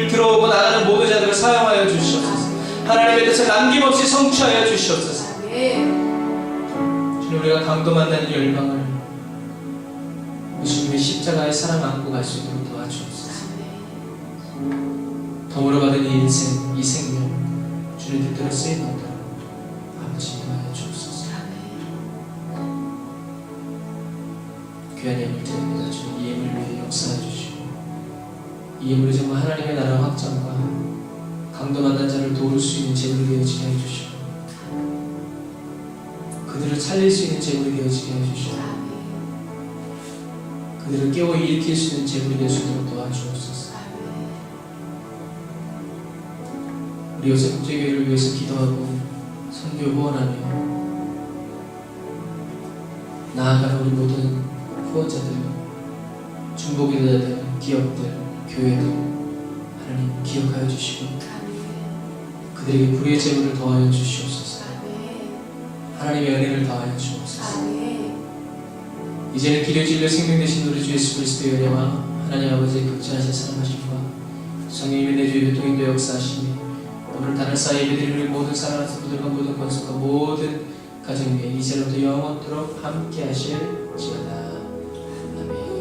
들어오고 나가는 모든 자들을 사용하여 주시옵소서. 하나님의 뜻을 남김없이 성취하여 주시옵소서. 주님, 우리가 강도 만난 이 열방을 예수님의 십자가의 사랑 안고 갈 수 있도록 도와주옵소서. 덤으로 받은 이 인생, 이 생명 주님 뜻대로 쓰임받도록 아버지 인도하여 주옵소서. 귀한 예물 드립니다. 주님, 이 예물 위해 역사해 주시고 이 예물이 정말 하나님의 나라 확장과 강도 만난 자를 도울 수 있는 제물이 되어지게 해주시고 그들을 살릴 수 있는 제물이 되어지게 해주시고 그들을 깨워 일으킬 수 있는 제물이 될 수 있도록 도와주옵소서. 우리 요새 국제교회를 위해서 기도하고 선교 후원하며 나아가는 우리 모든 후원자들, 중보기도자들, 기업들, 교회들 하나님 기억하여 주시고 그들에게 불의의 재물을 더하여 주시옵소서. 하나님의 은혜를 더하여 주옵소서. 이제는 길에 진려 생명 되신 우리 주 예수 그리스도의 은혜와 하나님 아버지의 극진하신 사랑하심과 성령님의 내주의 교통인도 역사하심이 오늘 다른 사이 예배드리는 우리 모든 사랑하는 성도들과 모든 권속과 모든 가정 위에 이제로부터 영원토록 함께 하실지어다. 아멘.